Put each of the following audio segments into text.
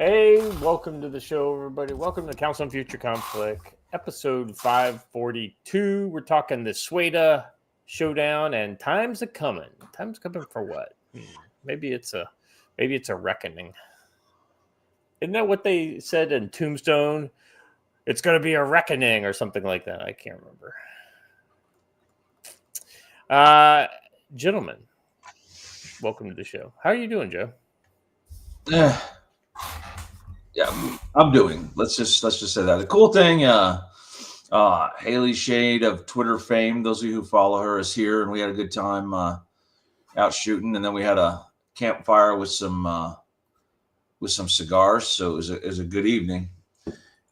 Hey, welcome to the show, everybody. Welcome to Council on Future Conflict, episode 542. We're talking the Sweida Showdown and time's a coming. Time's coming for what? Maybe it's a reckoning. Isn't that what they said in Tombstone? It's going to be a reckoning or something like that. I can't remember. Gentlemen, welcome to the show. How are you doing, Joe? Yeah, I'm doing. Let's just say that. The cool thing, Haley Shade of Twitter fame, those of you who follow her, is here, and we had a good time out shooting, and then we had a campfire with some cigars, so it was a good evening.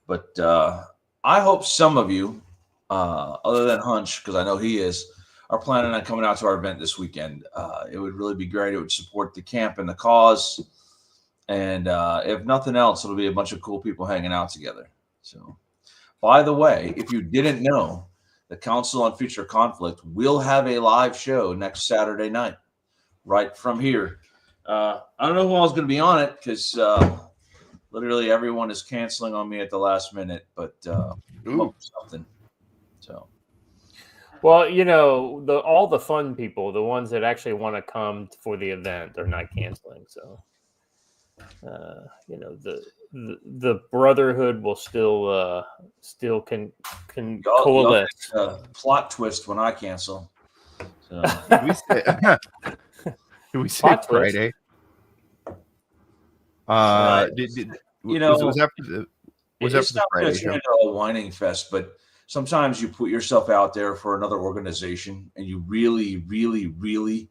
But I hope some of you, other than Hunch, because I know he is, are planning on coming out to our event this weekend. It would really be great. It would support the camp and the cause. And if nothing else, it'll be a bunch of cool people hanging out together. So, by the way, if you didn't know, the Council on Future Conflict will have a live show next Saturday night, right from here. I don't know who else is going to be on it because literally everyone is canceling on me at the last minute, but hope something. So. Well, you know, all the fun people, the ones that actually want to come for the event, they're not canceling. So. You know, the brotherhood will still can coalesce. Plot twist when I cancel. So. Did we say Friday? Was that Friday show? Into a whining fest, but sometimes you put yourself out there for another organization and you really, really, really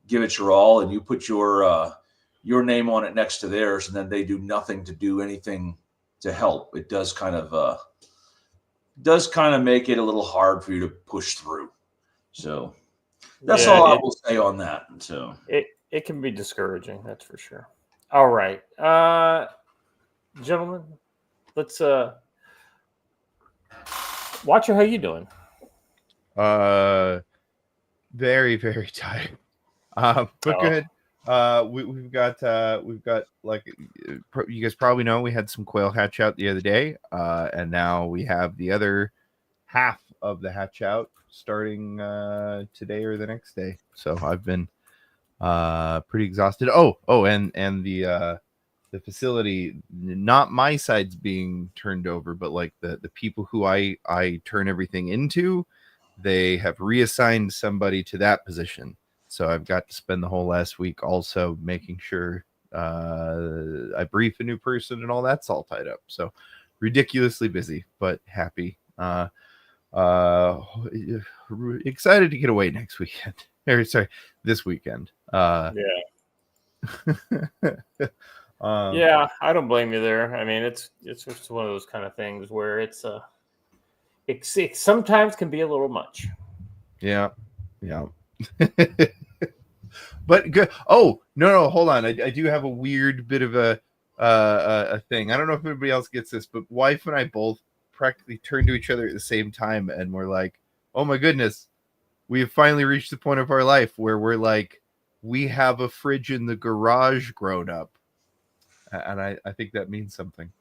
give it your all, and you put your name on it next to theirs, and then they do nothing to do anything to help. It does kind of make it a little hard for you to push through. So that's all I will say on that. So it can be discouraging, that's for sure. All right, gentlemen, let's Watcher, how you doing? Very, very tired. But good. We've got like you guys probably know, we had some quail hatch out the other day, and now we have the other half of the hatch out starting today or the next day. So I've been pretty exhausted. And the facility, not my side's being turned over, but like the people who I turn everything into, they have reassigned somebody to that position. So I've got to spend the whole last week also making sure I brief a new person and all that's all tied up. So ridiculously busy, but happy. Excited to get away next weekend. This weekend. Yeah, I don't blame you there. I mean, it's just one of those kind of things where it sometimes can be a little much. Yeah. But good. Oh, no, hold on. I do have a weird bit of a thing. I don't know if everybody else gets this, but wife and I both practically turned to each other at the same time, and we're like, oh my goodness, we have finally reached the point of our life where we're like, we have a fridge in the garage grown up. And I think that means something.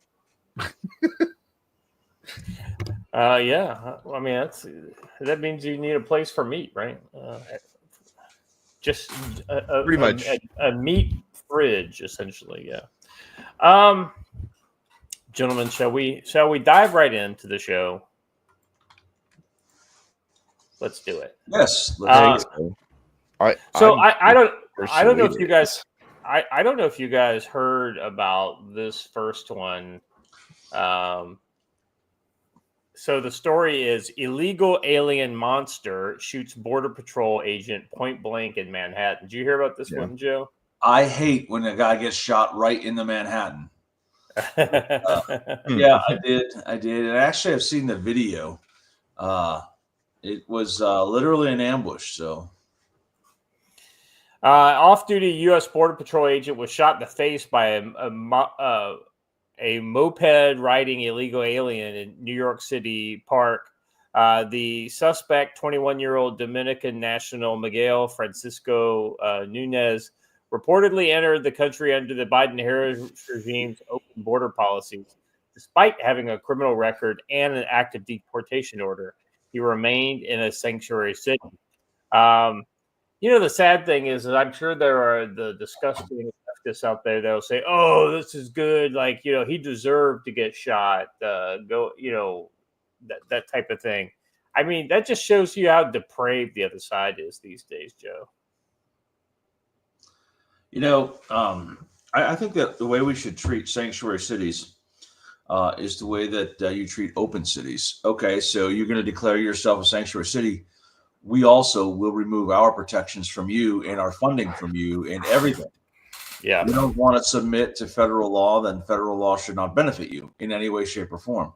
Yeah. I mean, that means you need a place for meat, right? Just pretty much a meat fridge, essentially. Yeah. Gentlemen, shall we dive right into the show? Let's do it. Yes. I don't know if you guys. I don't know if you guys heard about this first one. So the story is illegal alien monster shoots border patrol agent point blank in Manhattan. Did you hear about this one, Joe? I hate when a guy gets shot right in the Manhattan. Yeah, I did. And actually, I've seen the video. It was literally an ambush. So, off-duty U.S. Border Patrol agent was shot in the face by a moped riding illegal alien in New York City Park. The suspect, 21-year-old Dominican national Miguel Francisco Nunez, reportedly entered the country under the Biden-Harris regime's open border policies. Despite having a criminal record and an active deportation order, he remained in a sanctuary city. The sad thing is that I'm sure there are the disgusting leftists out there that'll say, "Oh, this is good. Like, he deserved to get shot." That type of thing. I mean, that just shows you how depraved the other side is these days, Joe. I think that the way we should treat sanctuary cities is the way that you treat open cities. Okay, so you're going to declare yourself a sanctuary city. We also will remove our protections from you and our funding from you and everything. Yeah. If you don't want to submit to federal law, then federal law should not benefit you in any way, shape, or form.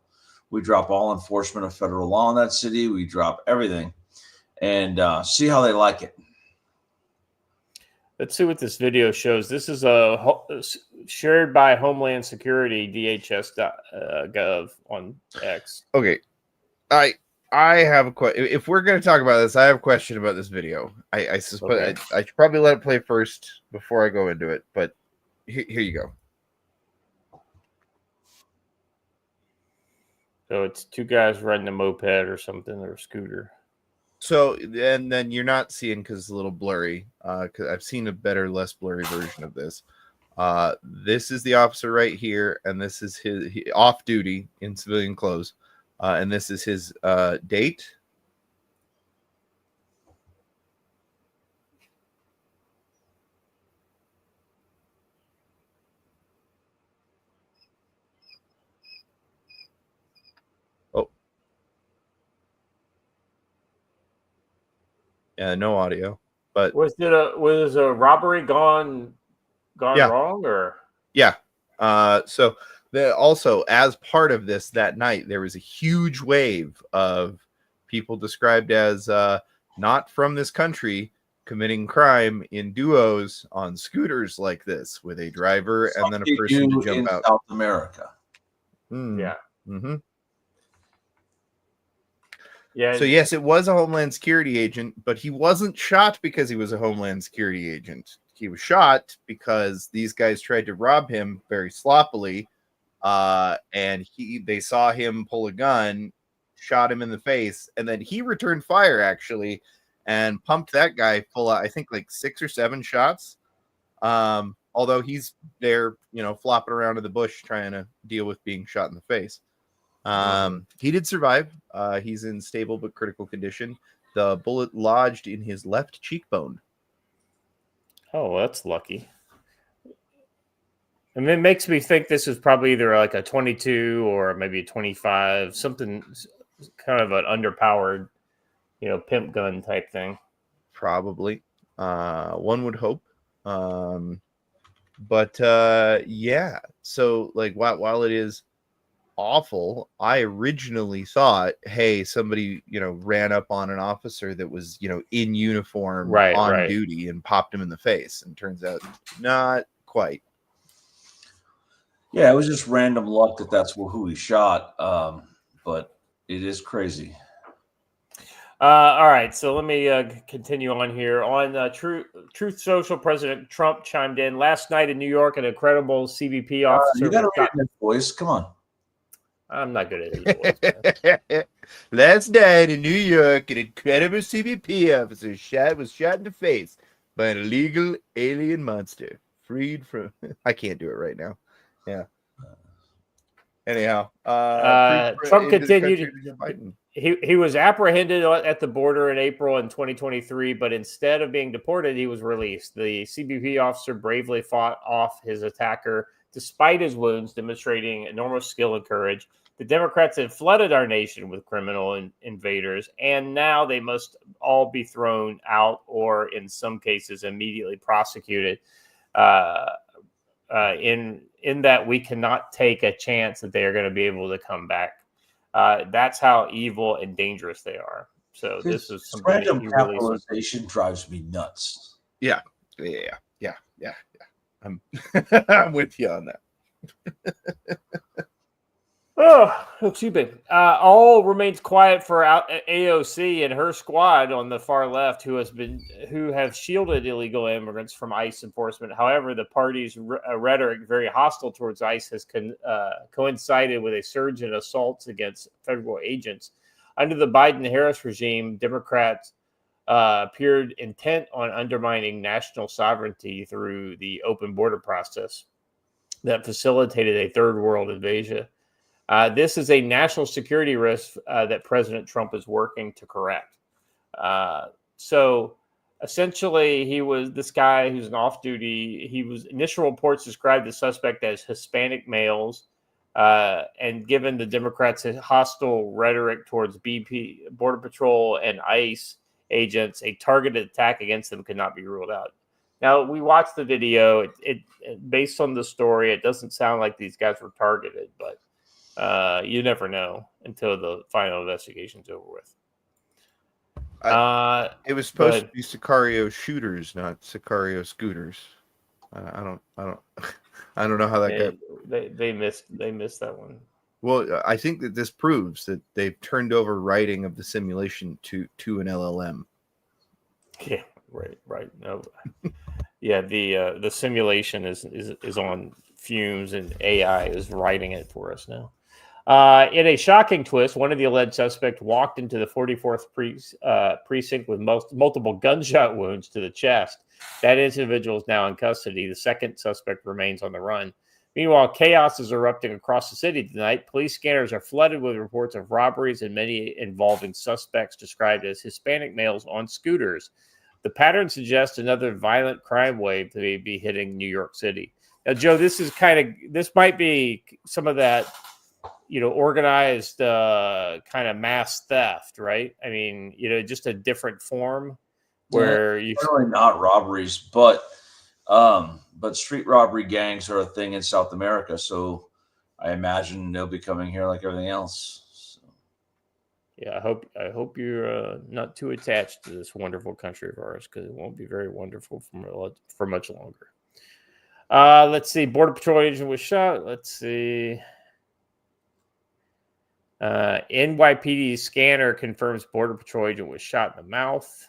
We drop all enforcement of federal law in that city. We drop everything and see how they like it. Let's see what this video shows. This is shared by Homeland Security, DHS.gov on X. Okay. I have a question. If we're going to talk about this, I have a question about this video. I suppose Okay. I should probably let it play first before I go into it, but here you go. So it's two guys riding a moped or something, or a scooter. So, and then you're not seeing because it's a little blurry, because I've seen a better, less blurry version of this. This is the officer right here, and this is his off duty in civilian clothes. And this is his date. Oh. Yeah, no audio. But was a robbery gone wrong, or? Yeah. So also, as part of this that night, there was a huge wave of people described as not from this country committing crime in duos on scooters like this with a driver and then a person to jump out. South America. Yeah. Mm-hmm. Yeah. So yes, it was a Homeland Security agent, but he wasn't shot because he was a Homeland Security agent. He was shot because these guys tried to rob him very sloppily. And they saw him pull a gun, shot him in the face, and then he returned fire actually and pumped that guy full of, I think, like 6 or 7 shots. Although he's there, flopping around in the bush trying to deal with being shot in the face. He did survive. He's in stable but critical condition. The bullet lodged in his left cheekbone. Oh, that's lucky. And it makes me think this is probably either like a 22 or maybe a 25, something kind of an underpowered, pimp gun type thing. Probably. One would hope. But yeah. So like while it is awful, I originally thought, hey, somebody, ran up on an officer that was, in uniform on duty and popped him in the face. And turns out not quite. Yeah, it was just random luck that that's who he shot. But it is crazy. All right, so let me continue on here. On Truth Social, President Trump chimed in last night in New York. An incredible CBP officer. You got to read his voice. Come on. I'm not good at his voice. Last night in New York, an incredible CBP officer was shot in the face by an illegal alien monster freed from. I can't do it right now. Yeah. Anyhow, Trump continued. He was apprehended at the border in April in 2023, but instead of being deported, he was released. The CBP officer bravely fought off his attacker despite his wounds, demonstrating enormous skill and courage. The Democrats have flooded our nation with criminal invaders, and now they must all be thrown out or, in some cases, immediately prosecuted. In that we cannot take a chance that they are going to be able to come back. That's how evil and dangerous they are. So this is something random capitalization drives me nuts. Yeah. I'm I'm with you on that. Oh, excuse me. All remains quiet for AOC and her squad on the far left, who have shielded illegal immigrants from ICE enforcement. However, the party's rhetoric, very hostile towards ICE, has coincided with a surge in assaults against federal agents. Under the Biden-Harris regime, Democrats appeared intent on undermining national sovereignty through the open border process that facilitated a third world invasion. This is a national security risk that President Trump is working to correct. So essentially, this guy who's an off-duty. Initial reports described the suspect as Hispanic males, and given the Democrats' hostile rhetoric towards BP, Border Patrol, and ICE agents, a targeted attack against them could not be ruled out. Now, we watched the video. It based on the story, it doesn't sound like these guys were targeted, but you never know until the final investigation's over with. It was supposed to be Sicario shooters, not Sicario scooters. I don't know how that got. They missed that one. Well, I think that this proves that they've turned over writing of the simulation to an LLM. Yeah, right. No, yeah, the simulation is on fumes, and AI is writing it for us now. In a shocking twist, one of the alleged suspects walked into the 44th precinct with multiple gunshot wounds to the chest. That individual is now in custody. The second suspect remains on the run. Meanwhile, chaos is erupting across the city tonight. Police scanners are flooded with reports of robberies, and many involving suspects described as Hispanic males on scooters. The pattern suggests another violent crime wave to be hitting New York City. Now, Joe, this might be some of that, organized kind of mass theft, right? I mean, just a different form where really not robberies, but street robbery gangs are a thing in South America. So I imagine they'll be coming here like everything else. So. Yeah, I hope you're not too attached to this wonderful country of ours, because it won't be very wonderful for much longer. Let's see. Border Patrol agent was shot. Let's see. NYPD scanner confirms Border Patrol agent was shot in the mouth.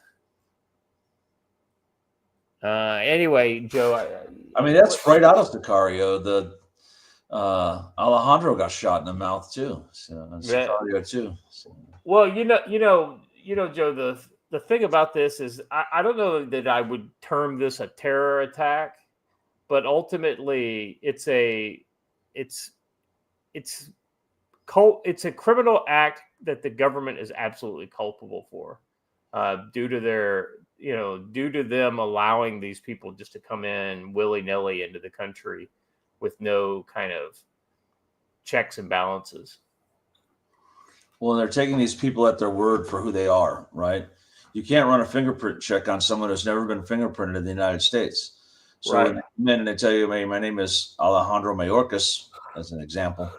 Anyway, Joe. I mean, that's right out of Sicario. The Alejandro got shot in the mouth too. So Sicario too. So. Well, Joe. The thing about this is, I don't know that I would term this a terror attack, but ultimately, it's a criminal act that the government is absolutely culpable for, due to them allowing these people just to come in willy-nilly into the country with no kind of checks and balances. Well, they're taking these people at their word for who they are, right? You can't run a fingerprint check on someone who's never been fingerprinted in the United States. So when they come in and they tell you, my name is Alejandro Mayorkas, as an example,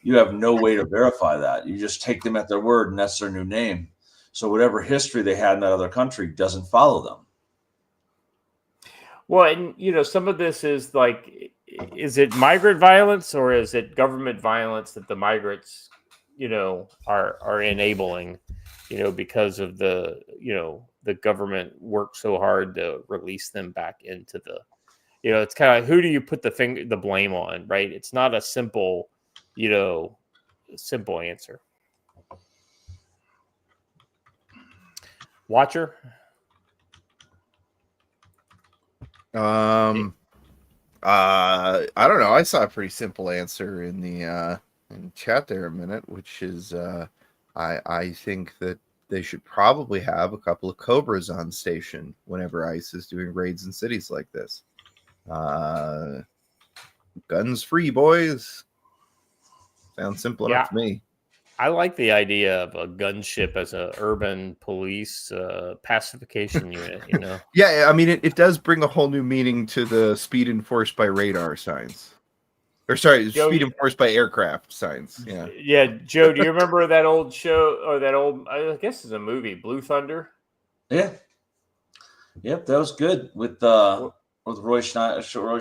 you have no way to verify that. You just take them at their word, and that's their new name. So whatever history they had in that other country doesn't follow them. Well, and some of this is like, is it migrant violence or is it government violence that the migrants, are enabling, because of the government worked so hard to release them back into the, it's kind of like, who do you put the blame on, right? It's not a simple answer. Watcher? I don't know. I saw a pretty simple answer in the chat there a minute, which is I think that they should probably have a couple of Cobras on station whenever ICE is doing raids in cities like this. Guns free, boys. Sounds simple enough to me. I like the idea of a gunship as an urban police pacification unit, Yeah, I mean, it does bring a whole new meaning to the speed enforced by radar signs. Or sorry, Joe, speed enforced by aircraft signs. Yeah. Yeah, Joe, do you remember that old show, or that old, I guess it's a movie, Blue Thunder? Yeah. Yep, that was good with Roy Scheider. Roy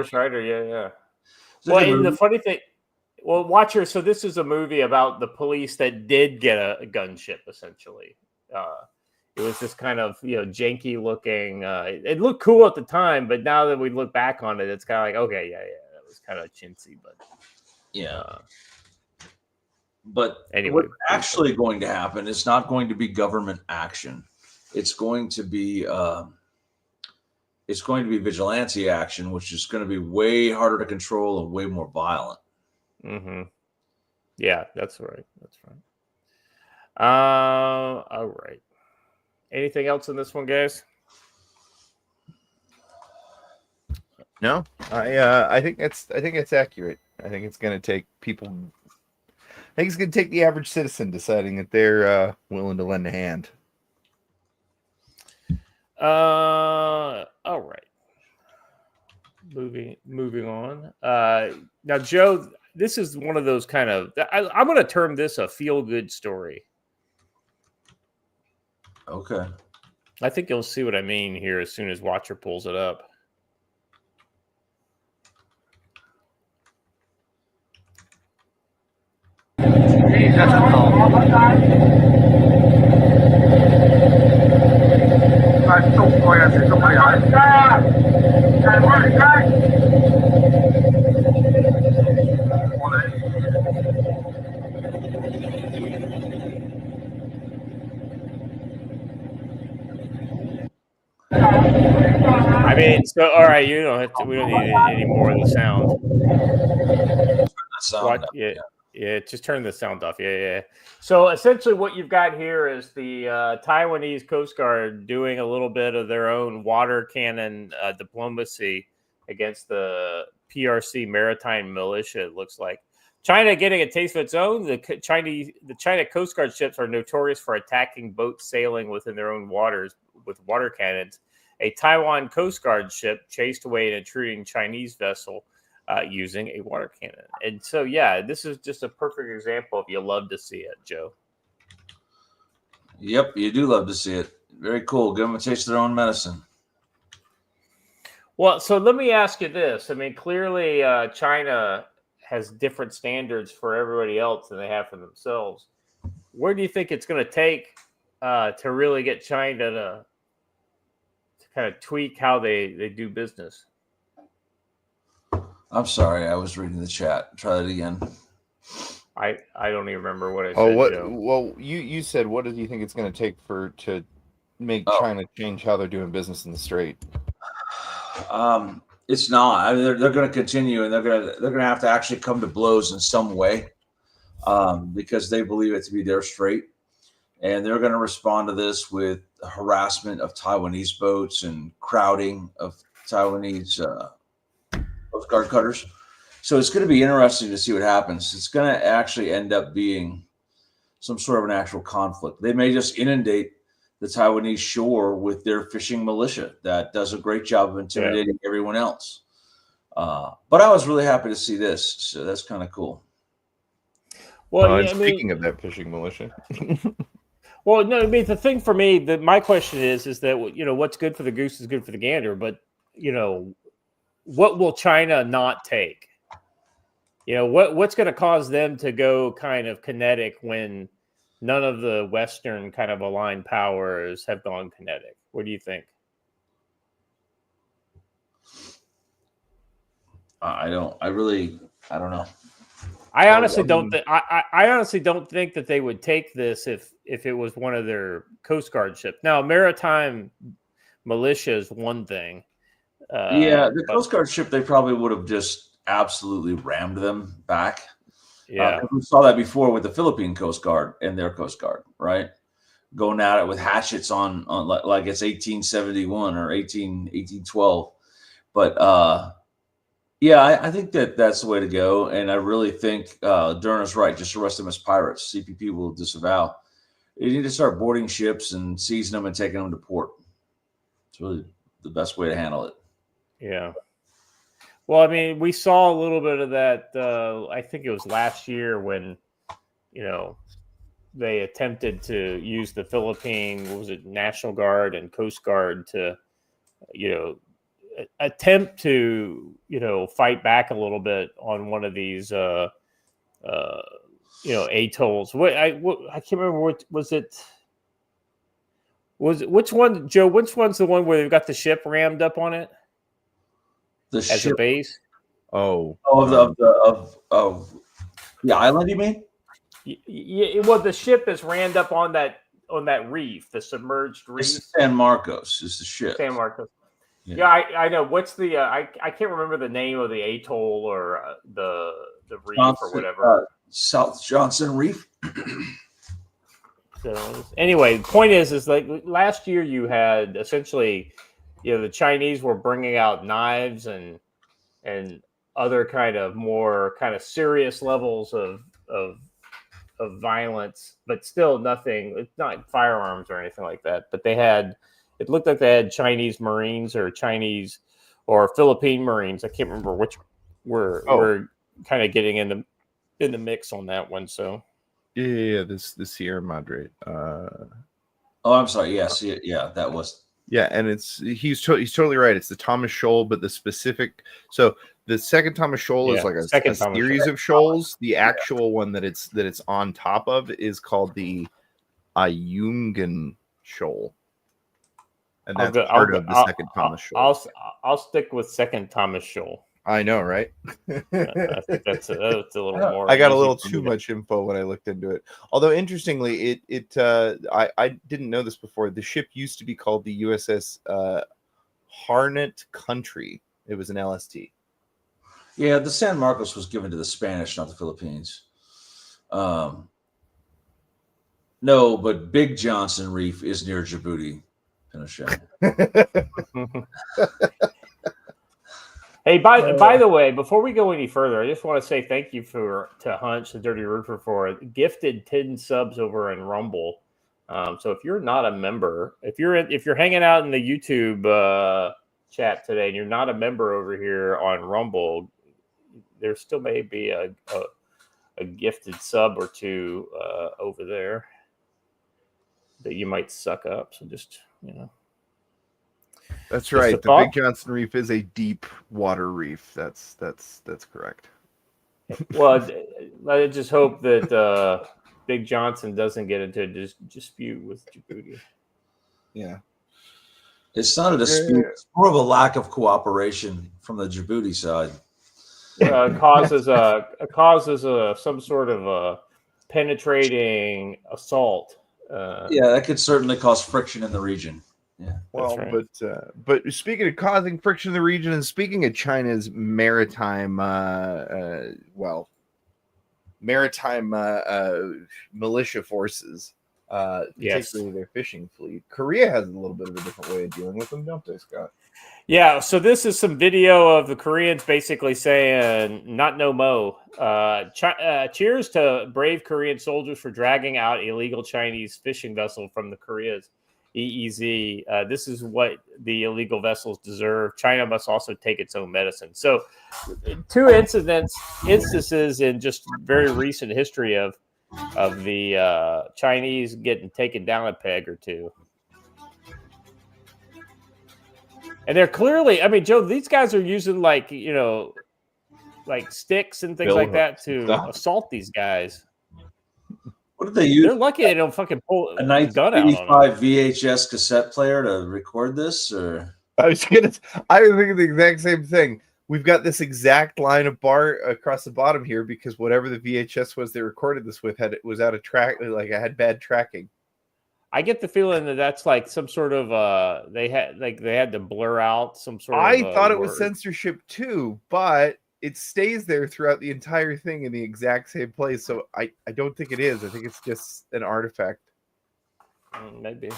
Scheider, yeah. Well, and the funny thing, Well, Watcher. So this is a movie about the police that did get a gunship. Essentially, it was this kind of janky looking. It looked cool at the time, but now that we look back on it, it's kind of like okay, yeah, that was kind of chintzy, but yeah. But anyway, what's actually going to happen is not going to be government action. It's going to be vigilante action, which is going to be way harder to control and way more violent. Mm-hmm. Yeah, that's right. That's right. All right. Anything else in this one, guys? No, I think that's accurate. I think it's going to take people. I think it's going to take the average citizen deciding that they're willing to lend a hand. All right. Moving on. Now, Joe, this is one of those kind of. I'm going to term this a feel-good story. Okay. I think you'll see what I mean here as soon as Watcher pulls it up. I mean, so all right, you don't have to. We don't need any more of the sound. Yeah, just turn the sound off. Yeah. So essentially, what you've got here is the Taiwanese Coast Guard doing a little bit of their own water cannon diplomacy against the PRC maritime militia. It looks like China getting a taste of its own. The China Coast Guard ships are notorious for attacking boats sailing within their own waters with water cannons. A Taiwan Coast Guard ship chased away an intruding Chinese vessel using a water cannon. And so, yeah, this is just a perfect example of you love to see it, Joe. Yep, you do love to see it. Very cool. Give them a taste of their own medicine. Well, so let me ask you this. I mean, clearly China has different standards for everybody else than they have for themselves. Where do you think it's going to take to really get China to kind of tweak how they do business? I'm sorry, I was reading the chat. Try that again. I don't even remember what I said. Joe. Well, you said what do you think it's going to take to make China change how they're doing business in the Strait? It's not. I mean, they're going to continue, and they're going to have to actually come to blows in some way, because they believe it to be their strait, and they're going to respond to this with harassment of Taiwanese boats and crowding of Taiwanese Coast Guard cutters. So it's going to be interesting to see what happens. It's going to actually end up being some sort of an actual conflict. They may just inundate the Taiwanese shore with their fishing militia that does a great job of intimidating everyone else. But I was really happy to see this. So that's kind of cool. Well, speaking of that fishing militia. Well, no, I mean, the thing for me, my question is that, what's good for the goose is good for the gander. But, what will China not take? What's going to cause them to go kind of kinetic when none of the Western kind of aligned powers have gone kinetic? What do you think? I don't know. I honestly don't think that they would take this if it was one of their Coast Guard ships. Now, maritime militia is one thing. The Coast Guard ship, they probably would have just absolutely rammed them back. Yeah, we saw that before with the Philippine Coast Guard and their Coast Guard, right? Going at it with hatchets on like it's 1871 or 1812. But I think that's the way to go. And I really think Durna's right. Just arrest them as pirates. CPP will disavow. You need to start boarding ships and seizing them and taking them to port. It's really the best way to handle it. Yeah. Well, I mean, we saw a little bit of that. I think it was last year when, they attempted to use the Philippine, National Guard and Coast Guard to, attempt to, fight back a little bit on one of these atolls. I can't remember what was it. Which one, Joe? Which one's the one where they've got the ship rammed up on it? As a base? Of the island, you mean? Yeah. Well, the ship is rammed up on that reef, the submerged reef. San Marcos is the ship. San Marcos. Yeah, I know. What's the? I can't remember the name of the atoll or the reef or whatever. South Johnson Reef. So anyway, the point is like last year you had essentially, the Chinese were bringing out knives and other kind of more kind of serious levels of violence, but still nothing. It's not firearms or anything like that. But it looked like they had Chinese Marines or Philippine Marines. I can't remember which were kind of getting in the mix on that one. So. Yeah, the Sierra Madre. I'm sorry. Yes, yeah, that was. Yeah, and he's totally right. It's the Thomas Shoal, but the specific. So the second Thomas Shoal is like a series of shoals. The actual one that it's on top of is called the Ayungan Shoal, and that's part of the second Thomas Shoal. I'll stick with second Thomas Shoal. I know, right? I think that's a little more. I got a little too much info when I looked into it. Although interestingly, I didn't know this before. The ship used to be called the USS Harnett Country. It was an LST. Yeah, the San Marcos was given to the Spanish, not the Philippines. No, but Big Johnson Reef is near Djibouti, Pinochet. Hey, by the way, before we go any further, I just want to say thank you to Hunch, the Dirty Roofer, for gifted 10 subs over in Rumble. So if you're not a member, if you're hanging out in the YouTube chat today and you're not a member over here on Rumble, there still may be a gifted sub or two over there that you might suck up. So just That's right. The Big Johnson Reef is a deep water reef. That's correct. Well, I just hope that Big Johnson doesn't get into a dispute with Djibouti. Yeah. It's not a dispute. It's more of a lack of cooperation from the Djibouti side. Causes some sort of a penetrating assault. That could certainly cause friction in the region. Yeah. Well, right. But speaking of causing friction in the region, and speaking of China's maritime, militia forces, particularly their fishing fleet, Korea has a little bit of a different way of dealing with them, don't they, Scott? Yeah. So this is some video of the Koreans basically saying, "Not no mo." Cheers to brave Korean soldiers for dragging out illegal Chinese fishing vessel from the Koreas. EEZ. This is what the illegal vessels deserve. China must also take its own medicine. So, two instances in just very recent history of the Chinese getting taken down a peg or two. And they're clearly, I mean, Joe, these guys are using like sticks and things like that to assault these guys. What did they use? They're lucky they don't fucking pull a 1985 VHS cassette player to record this, or I was thinking the exact same thing. We've got this exact line of bar across the bottom here because whatever the VHS was they recorded this with was out of track, like I had bad tracking. I get the feeling that that's like some sort of they had to blur out some sort of. I thought it was censorship too, but it stays there throughout the entire thing in the exact same place. So I don't think it is. I think it's just an artifact. Maybe.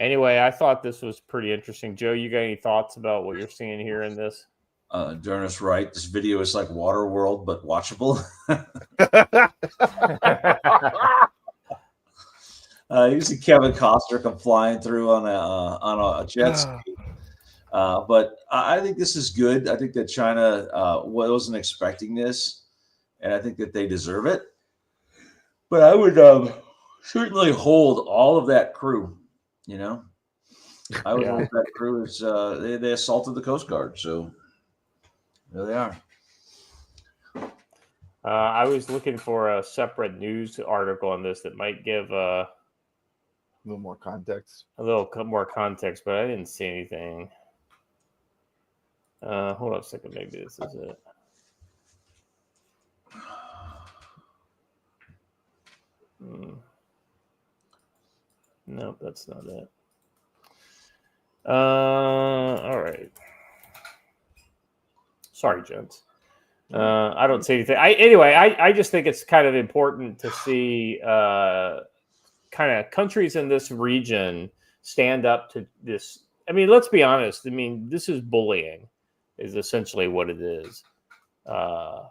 Anyway, I thought this was pretty interesting. Joe, you got any thoughts about what you're seeing here in this? Dernis right. This video is like Waterworld, but watchable. You see Kevin Costner come flying through on a jet ski. But I think this is good. I think that China wasn't expecting this, and I think that they deserve it. But I would certainly hold all of that crew. I would hold that crew as they assaulted the Coast Guard. So there they are. I was looking for a separate news article on this that might give A little more context. a little more context, but I didn't see anything. Hold on a second. Maybe this is it. Nope, that's not it. All right. Sorry, gents. I don't see anything. I just think it's kind of important to see kind of countries in this region stand up to this. I mean, let's be honest. I mean, this is bullying, is essentially what it is. You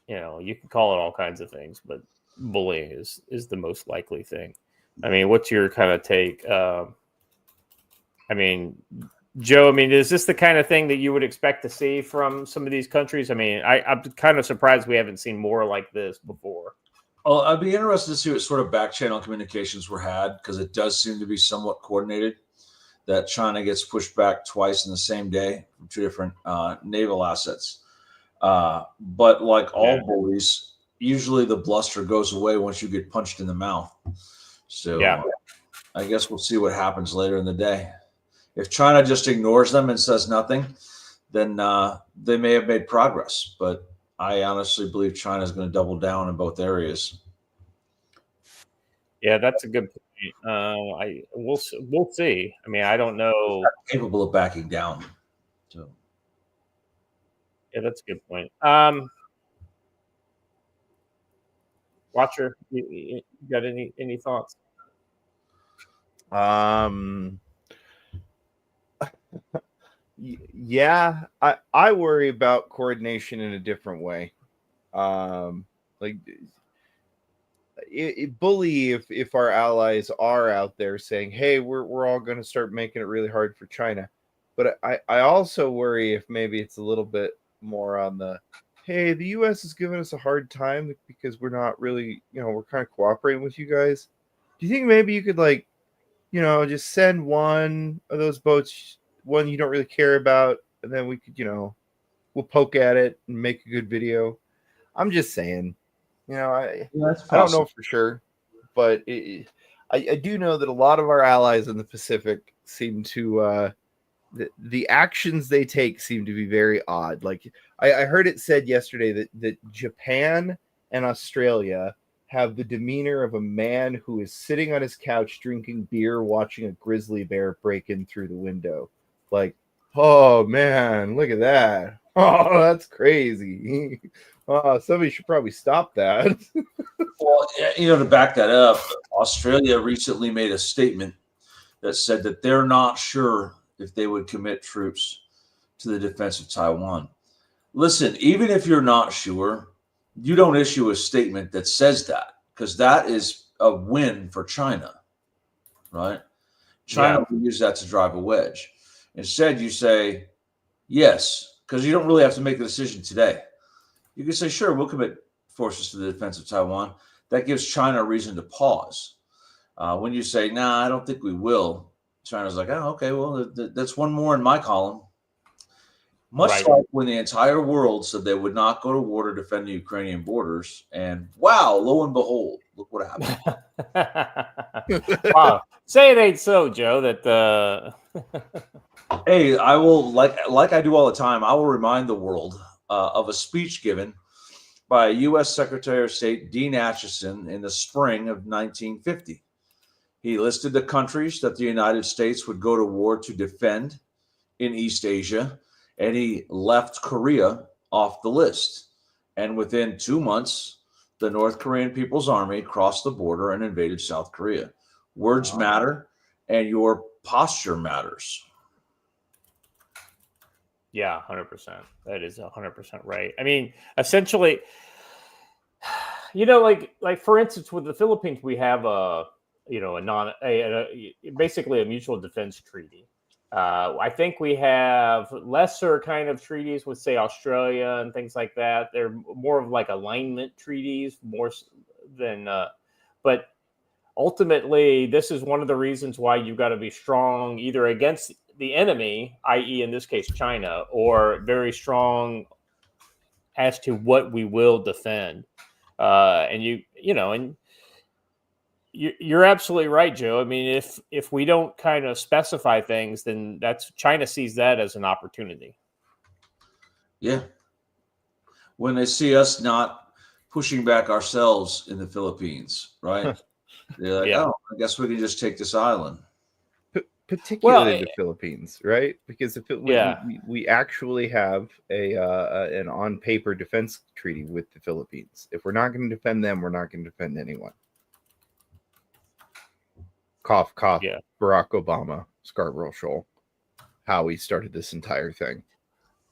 can call it all kinds of things, but bullying is the most likely thing. I mean, what's your kind of take? Joe, is this the kind of thing that you would expect to see from some of these countries? I mean, I'm kind of surprised we haven't seen more like this before. Well, I'd be interested to see what sort of back channel communications were had, because it does seem to be somewhat coordinated that China gets pushed back twice in the same day from two different naval assets. But like all bullies, usually the bluster goes away once you get punched in the mouth. So I guess we'll see what happens later in the day. If China just ignores them and says nothing, then they may have made progress. But I honestly believe China is going to double down in both areas. Yeah, that's a good point. We'll see. I mean, I don't know. Not capable of backing down. So. Yeah, that's a good point. Watcher, you got any thoughts? Yeah, I worry about coordination in a different way. Bully if our allies are out there saying, hey, we're all going to start making it really hard for China. But I also worry if maybe it's a little bit more on the, hey, the U.S. is giving us a hard time because we're not really, we're kind of cooperating with you guys. Do you think maybe you could just send one of those boats, one you don't really care about, and then we could, we'll poke at it and make a good video. I'm just saying, I don't know for sure, but I do know that a lot of our allies in the Pacific seem to, the actions they take seem to be very odd. Like I heard it said yesterday that Japan and Australia have the demeanor of a man who is sitting on his couch drinking beer, watching a grizzly bear break in through the window. Like, oh man, look at that. Oh, that's crazy. Somebody should probably stop that. Well, to back that up, Australia recently made a statement that said that they're not sure if they would commit troops to the defense of Taiwan. Listen, even if you're not sure, you don't issue a statement that says that, because that is a win for China, right? China will use that to drive a wedge. Instead, you say yes, because you don't really have to make the decision today. You can say, sure, we'll commit forces to the defense of Taiwan. That gives China a reason to pause. When you say, nah, I don't think we will, China's like, oh, okay, well, that's one more in my column. Much like when the entire world said they would not go to war to defend the Ukrainian borders. And wow, lo and behold, look what happened. Wow. Say it ain't so, Joe, that Hey, I will, like I do all the time, I will remind the world of a speech given by U.S. Secretary of State Dean Acheson in the spring of 1950. He listed the countries that the United States would go to war to defend in East Asia, and he left Korea off the list. And within 2 months, the North Korean People's Army crossed the border and invaded South Korea. Words matter, and your posture matters. Yeah, 100%. That is 100% right. I mean, essentially, like for instance, with the Philippines, we have basically a mutual defense treaty. I think we have lesser kind of treaties with, say, Australia and things like that. They're more of like alignment treaties, more than. But ultimately, this is one of the reasons why you've got to be strong, either against the enemy, i.e., in this case, China, or very strong as to what we will defend. And you're absolutely right, Joe. I mean, if we don't kind of specify things, then China sees that as an opportunity. Yeah. When they see us not pushing back ourselves in the Philippines, right? They're like, oh, I guess we can just take this island. Particularly the Philippines, right? Because we actually have an on paper defense treaty with the Philippines. If we're not going to defend them, we're not going to defend anyone. Cough, cough. Yeah. Barack Obama, Scarborough Shoal. How he started this entire thing.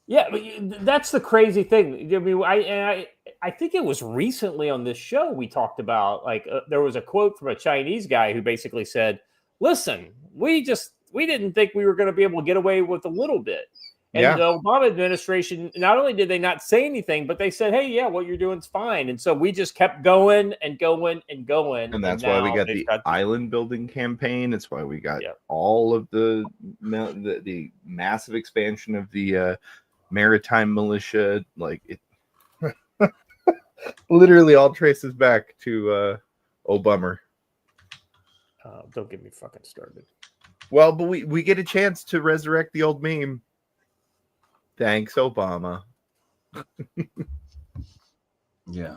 Yeah, but that's the crazy thing. I mean, I think it was recently on this show we talked about, like, there was a quote from a Chinese guy who basically said, listen, we didn't think we were going to be able to get away with a little bit. And the Obama administration, not only did they not say anything, but they said, hey, yeah, what you're doing is fine. And so we just kept going and going and going. And that's why we got the island building campaign. It's why we got all of the massive expansion of the maritime militia. Like, it literally all traces back to Obama. Don't get me fucking started. Well, but we get a chance to resurrect the old meme. Thanks, Obama. Yeah.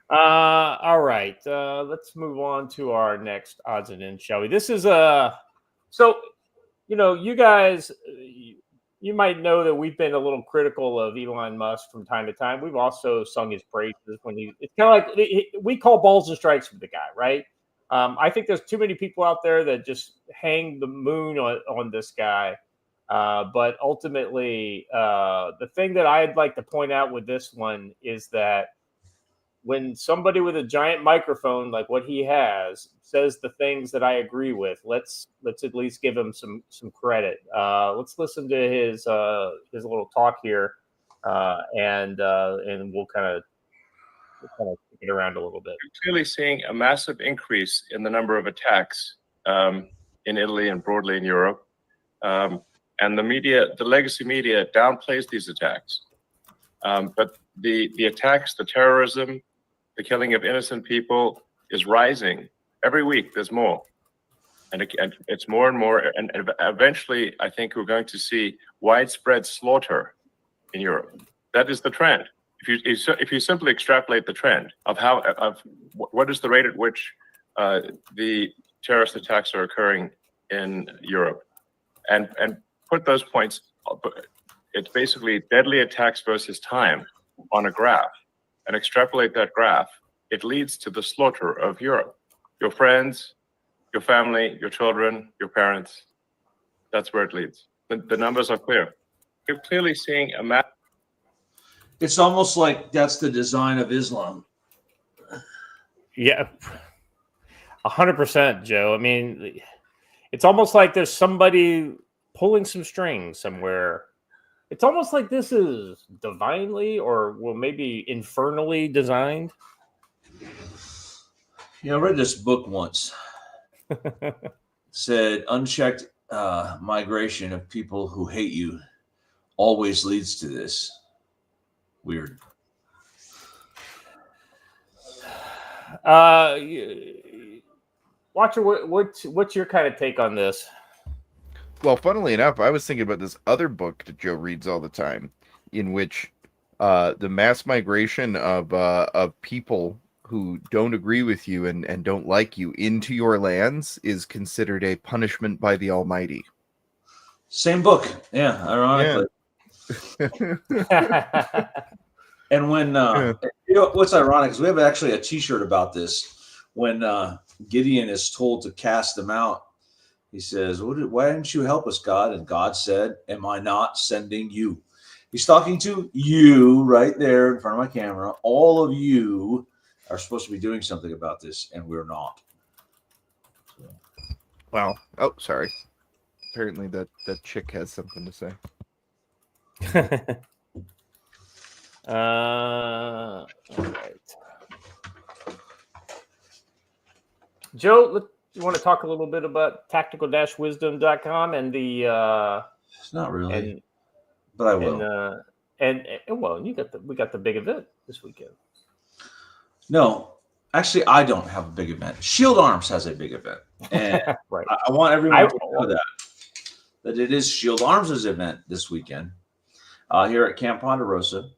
All right. Let's move on to our next odds and ends, shall we? This is so, you guys, you might know that we've been a little critical of Elon Musk from time to time. We've also sung his praises when it's kind of like we call balls and strikes with the guy, right? I think there's too many people out there that just hang the moon on this guy. But ultimately, the thing that I'd like to point out with this one is that when somebody with a giant microphone like what he has says the things that I agree with, let's at least give him some credit. Let's listen to his little talk here, and we'll kind of kick it around a little bit. You're clearly seeing a massive increase in the number of attacks in Italy and broadly in Europe, and the legacy media downplays these attacks. But the attacks, the terrorism, the killing of innocent people is rising every week. There's more, and it's more and more. And eventually, I think we're going to see widespread slaughter in Europe. That is the trend. If you simply extrapolate the trend of what is the rate at which the terrorist attacks are occurring in Europe, and put those points, it's basically deadly attacks versus time on a graph, and extrapolate that graph, it leads to the slaughter of Europe. Your friends, your family, your children, your parents. That's where it leads. The numbers are clear. You're clearly seeing a map. It's almost like that's the design of Islam. Yeah, 100%, Joe. I mean, it's almost like there's somebody pulling some strings somewhere. It's almost like this is divinely or maybe infernally designed. I read this book once. It said unchecked migration of people who hate you always leads to this. Weird. Watcher, what's your kind of take on this? Well, funnily enough, I was thinking about this other book that Joe reads all the time, in which the mass migration of people who don't agree with you and don't like you into your lands is considered a punishment by the Almighty. Same book. Yeah, ironically. Yeah. And when what's ironic is we have actually a T-shirt about this. When Gideon is told to cast them out, he says, "Why didn't you help us, God?" And God said, "Am I not sending you?" He's talking to you right there in front of my camera. All of you are supposed to be doing something about this, and we're not. Well, sorry. Apparently that chick has something to say. All right. Joe, you want to talk a little bit about tactical-wisdom.com and the it's not really. but I will. And well, we got the big event this weekend. No, actually, I don't have a big event. Shield Arms has a big event, and right. I want everyone to know that it is Shield Arms' event this weekend here at Camp Ponderosa,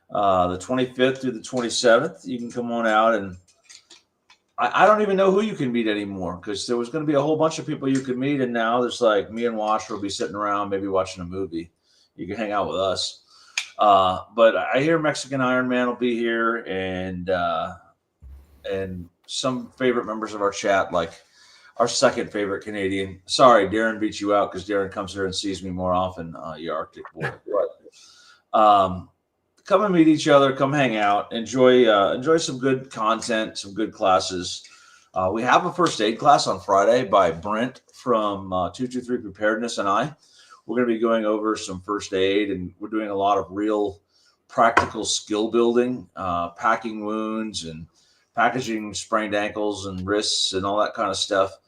the 25th through the 27th. You can come on out, and I don't even know who you can meet anymore, because there was going to be a whole bunch of people you could meet, and now there's like me and Washer will be sitting around, maybe watching a movie. You can hang out with us. But I hear Mexican Iron Man will be here, and some favorite members of our chat, like our second favorite Canadian. Sorry, Darren beat you out because Darren comes here and sees me more often. You Arctic boy. But, come and meet each other. Come hang out. Enjoy some good content, some good classes. We have a first aid class on Friday by Brent from 223 Preparedness and I. We're going to be going over some first aid, and we're doing a lot of real practical skill building, packing wounds and packaging sprained ankles and wrists and all that kind of stuff.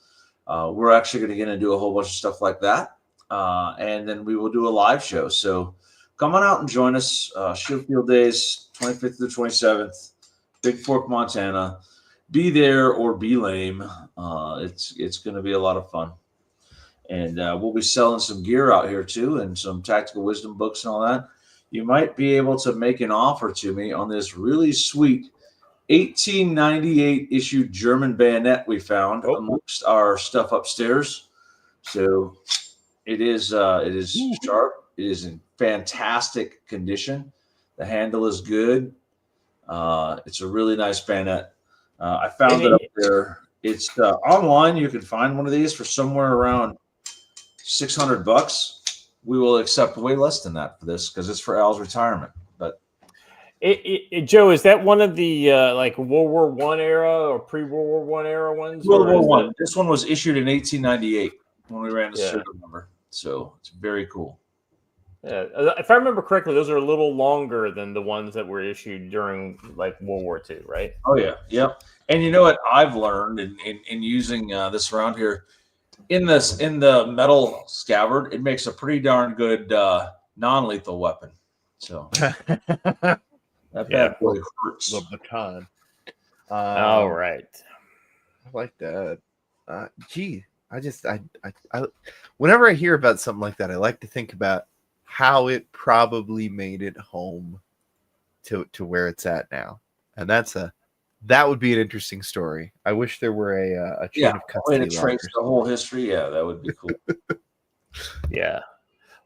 We're actually going to get into a whole bunch of stuff like that. And then we will do a live show. So come on out and join us. Shield Field Days, 25th to the 27th, Big Fork, Montana. Be there or be lame. It's going to be a lot of fun. And we'll be selling some gear out here too, and some tactical wisdom books and all that. You might be able to make an offer to me on this really sweet 1898 issued German bayonet we found amongst our stuff upstairs. So it is sharp. It is in fantastic condition. The handle is good. It's a really nice bayonet. I found it up there. It's online. You can find one of these for somewhere around $600. We will accept way less than that for this because it's for Al's retirement. But Joe, is that one of the like World War I era or pre-World War I era ones? World War I. This one was issued in 1898 when we ran the serial number. So it's very cool. Yeah, if I remember correctly, those are a little longer than the ones that were issued during like World War II, right? Oh yeah, yep. And you know what I've learned in using this around here, in the metal scabbard, it makes a pretty darn good non-lethal weapon. So that bad boy hurts. The baton. All right. I like that. I whenever I hear about something like that, I like to think about how it probably made it home to where it's at now, and that would be an interesting story. I wish there were a chain of custody. To trace the whole history. Yeah, that would be cool. Yeah.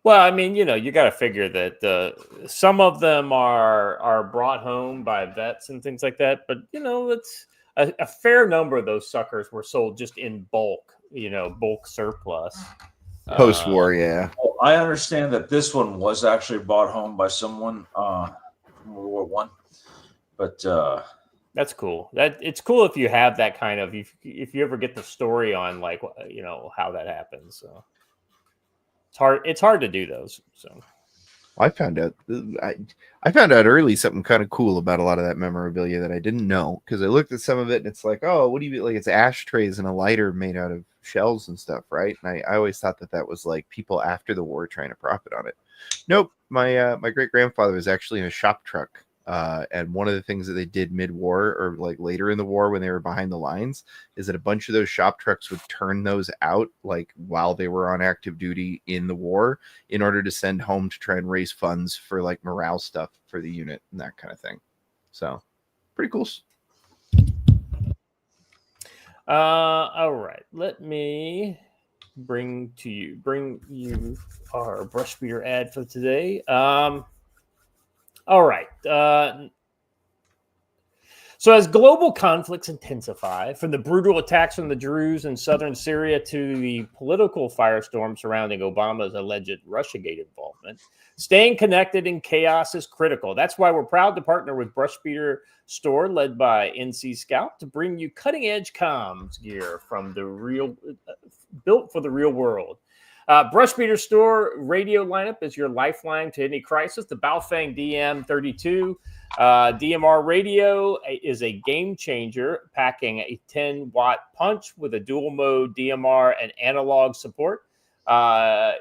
Well, I mean, you got to figure that some of them are brought home by vets and things like that, but it's a fair number of those suckers were sold just in bulk, bulk surplus. Post-war, yeah. Well, I understand that this one was actually brought home by someone from World War I, but that's cool. It's cool if you have that kind of if you ever get the story on like how that happens. So it's hard to do those. So I found out early something kind of cool about a lot of that memorabilia that I didn't know, because I looked at some of it and it's like, oh, what do you like? It's ashtrays and a lighter made out of shells and stuff, right? And I always thought that was like people after the war trying to profit on it. Nope. My great grandfather was actually in a shop truck. And one of the things that they did mid-war or like later in the war when they were behind the lines is that a bunch of those shop trucks would turn those out like while they were on active duty in the war in order to send home to try and raise funds for like morale stuff for the unit and that kind of thing. So pretty cool. All right. Let me bring you our brush beater ad for today. All right. So as global conflicts intensify, from the brutal attacks on the Druze in southern Syria to the political firestorm surrounding Obama's alleged Russiagate involvement, staying connected in chaos is critical. That's why we're proud to partner with Brush Beater Store, led by NC Scout, to bring you cutting-edge comms gear from the real, built for the real world. Brush Beater Store radio lineup is your lifeline to any crisis. The Baofeng DM32 DMR radio is a game changer, packing a 10-watt punch with a dual mode DMR and analog support.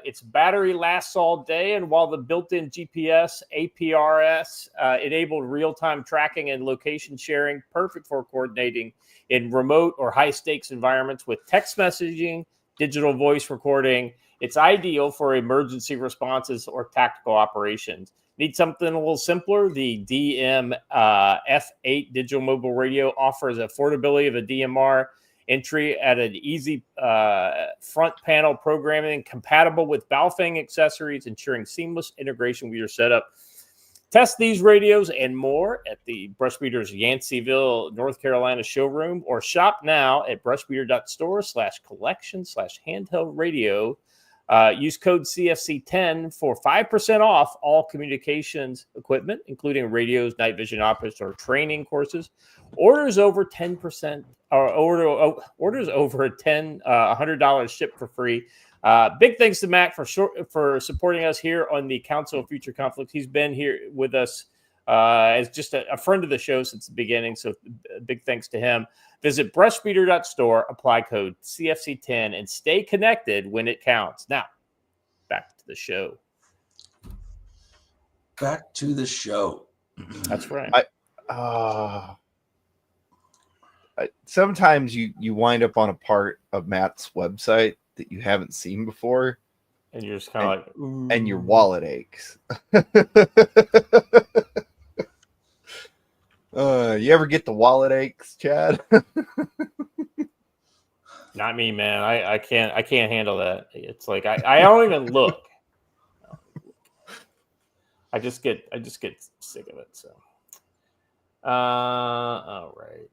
Its battery lasts all day, and while the built-in GPS APRS enabled real-time tracking and location sharing, perfect for coordinating in remote or high-stakes environments with text messaging, digital voice recording. It's ideal for emergency responses or tactical operations. Need something a little simpler? The DM F8 digital mobile radio offers affordability of a DMR entry at an easy front panel programming compatible with Baofeng accessories, ensuring seamless integration with your setup. Test these radios and more at the Brushbeater's Yanceyville, North Carolina showroom, or shop now at brushbeater.store/collection/handheld radio. Use code CFC10 for 5% off all communications equipment, including radios, night vision optics, or training courses. Orders over 10% or orders over $100 shipped for free. Big thanks to Mac for supporting us here on the Council of Future Conflicts. He's been here with us as just a friend of the show since the beginning, so big thanks to him. Visit brushbeater.store, apply code CFC10, and stay connected when it counts. Now, back to the show. Back to the show. That's right. Sometimes you wind up on a part of Matt's website that you haven't seen before, and you're just kind of like, ooh. And your wallet aches. You ever get the wallet aches, Chad? Not me, man. I can't handle that. It's like I don't even look. I just get sick of it. So, all right.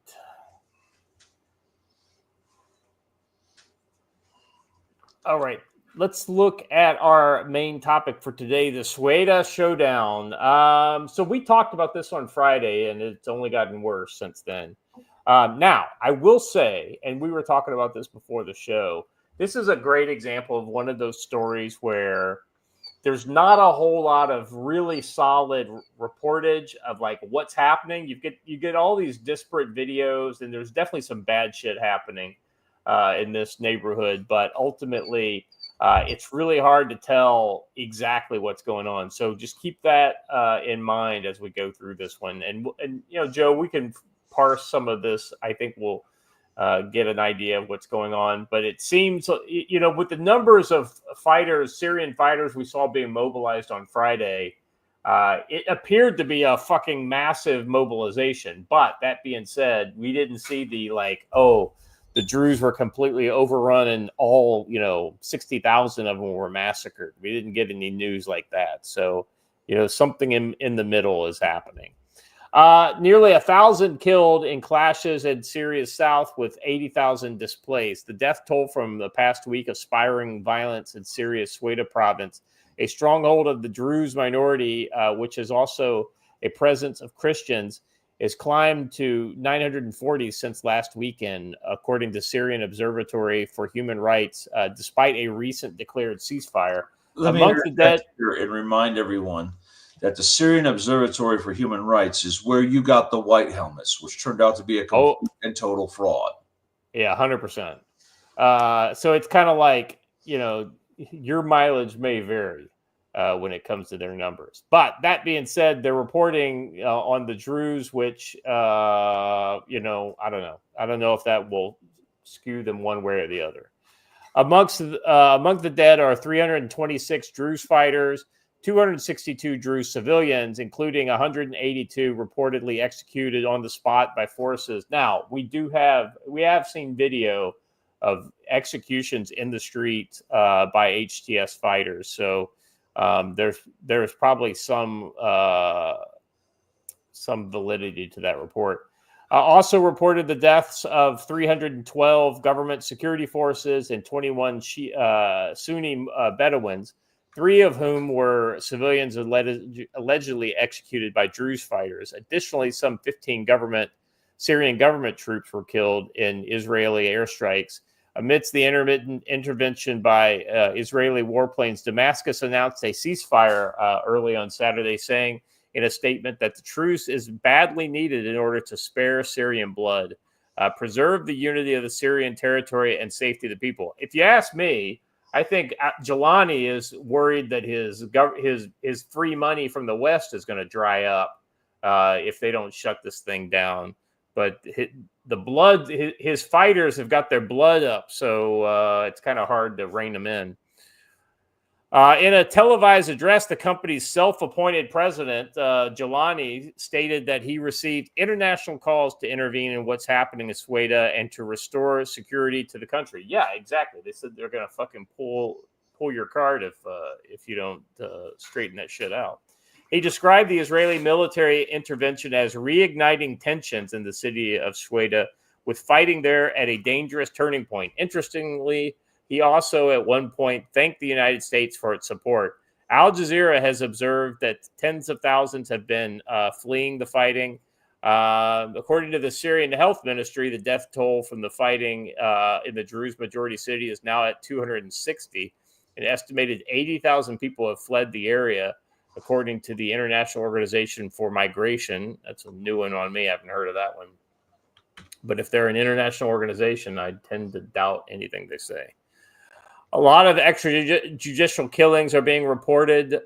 All right, let's look at our main topic for today, the Sweida Showdown. So we talked about this on Friday, and it's only gotten worse since then. Now, I will say, and we were talking about this before the show, this is a great example of one of those stories where there's not a whole lot of really solid reportage of like what's happening. You get all these disparate videos, and there's definitely some bad shit happening in this neighborhood, but ultimately it's really hard to tell exactly what's going on. So just keep that in mind as we go through this one. And you know, Joe, we can parse some of this. I think we'll get an idea of what's going on. But it seems, you know, with the numbers of fighters, Syrian fighters we saw being mobilized on Friday, it appeared to be a fucking massive mobilization. But that being said, we didn't see the the Druze were completely overrun and all, 60,000 of them were massacred. We didn't get any news like that. So, something in the middle is happening. Nearly 1,000 killed in clashes in Syria's south with 80,000 displaced. The death toll from the past week of spiraling violence in Syria's Sweida province, a stronghold of the Druze minority, which is also a presence of Christians, is climbed to 940 since last weekend, according to Syrian Observatory for Human Rights, despite a recent declared ceasefire. Let me interject here and remind everyone that the Syrian Observatory for Human Rights is where you got the white helmets, which turned out to be a complete and total fraud. Yeah, 100%. So it's kind of like, your mileage may vary when it comes to their numbers. But that being said, they're reporting on the Druze, which, I don't know. I don't know if that will skew them one way or the other. Among the dead are 326 Druze fighters, 262 Druze civilians, including 182 reportedly executed on the spot by forces. Now, we have seen video of executions in the street by HTS fighters. So there's probably some validity to that report. Also reported the deaths of 312 government security forces and 21 Sunni Bedouins, 3 of whom were civilians allegedly executed by Druze fighters. Additionally, some 15 Syrian government troops were killed in Israeli airstrikes. Amidst the intermittent intervention by Israeli warplanes, Damascus announced a ceasefire early on Saturday, saying in a statement that the truce is badly needed in order to spare Syrian blood, preserve the unity of the Syrian territory, and safety of the people. If you ask me, I think Jelani is worried that his free money from the West is going to dry up if they don't shut this thing down. But his fighters have got their blood up, so it's kind of hard to rein them in. In a televised address, the company's self-appointed president, Jelani, stated that he received international calls to intervene in what's happening in Sweida and to restore security to the country. Yeah, exactly. They said they're going to fucking pull your card if you don't straighten that shit out. He described the Israeli military intervention as reigniting tensions in the city of Sweida, with fighting there at a dangerous turning point. Interestingly, he also at one point thanked the United States for its support. Al Jazeera has observed that tens of thousands have been fleeing the fighting. According to the Syrian Health Ministry, the death toll from the fighting in the Druze majority city is now at 260. An estimated 80,000 people have fled the area, according to the International Organization for Migration. That's a new one on me. I haven't heard of that one. But if they're an international organization, I tend to doubt anything they say. A lot of extrajudicial killings are being reported.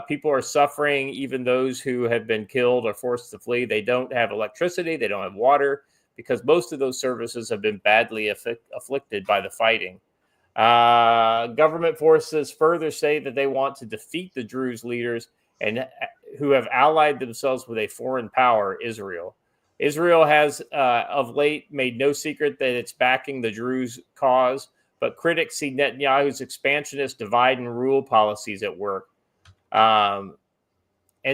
People are suffering, even those who have been killed or forced to flee. They don't have electricity. They don't have water, because most of those services have been badly afflicted by the fighting. Government forces further say that they want to defeat the Druze leaders and who have allied themselves with a foreign power, Israel. Israel has of late made no secret that it's backing the Druze cause, but critics see Netanyahu's expansionist divide and rule policies at work. And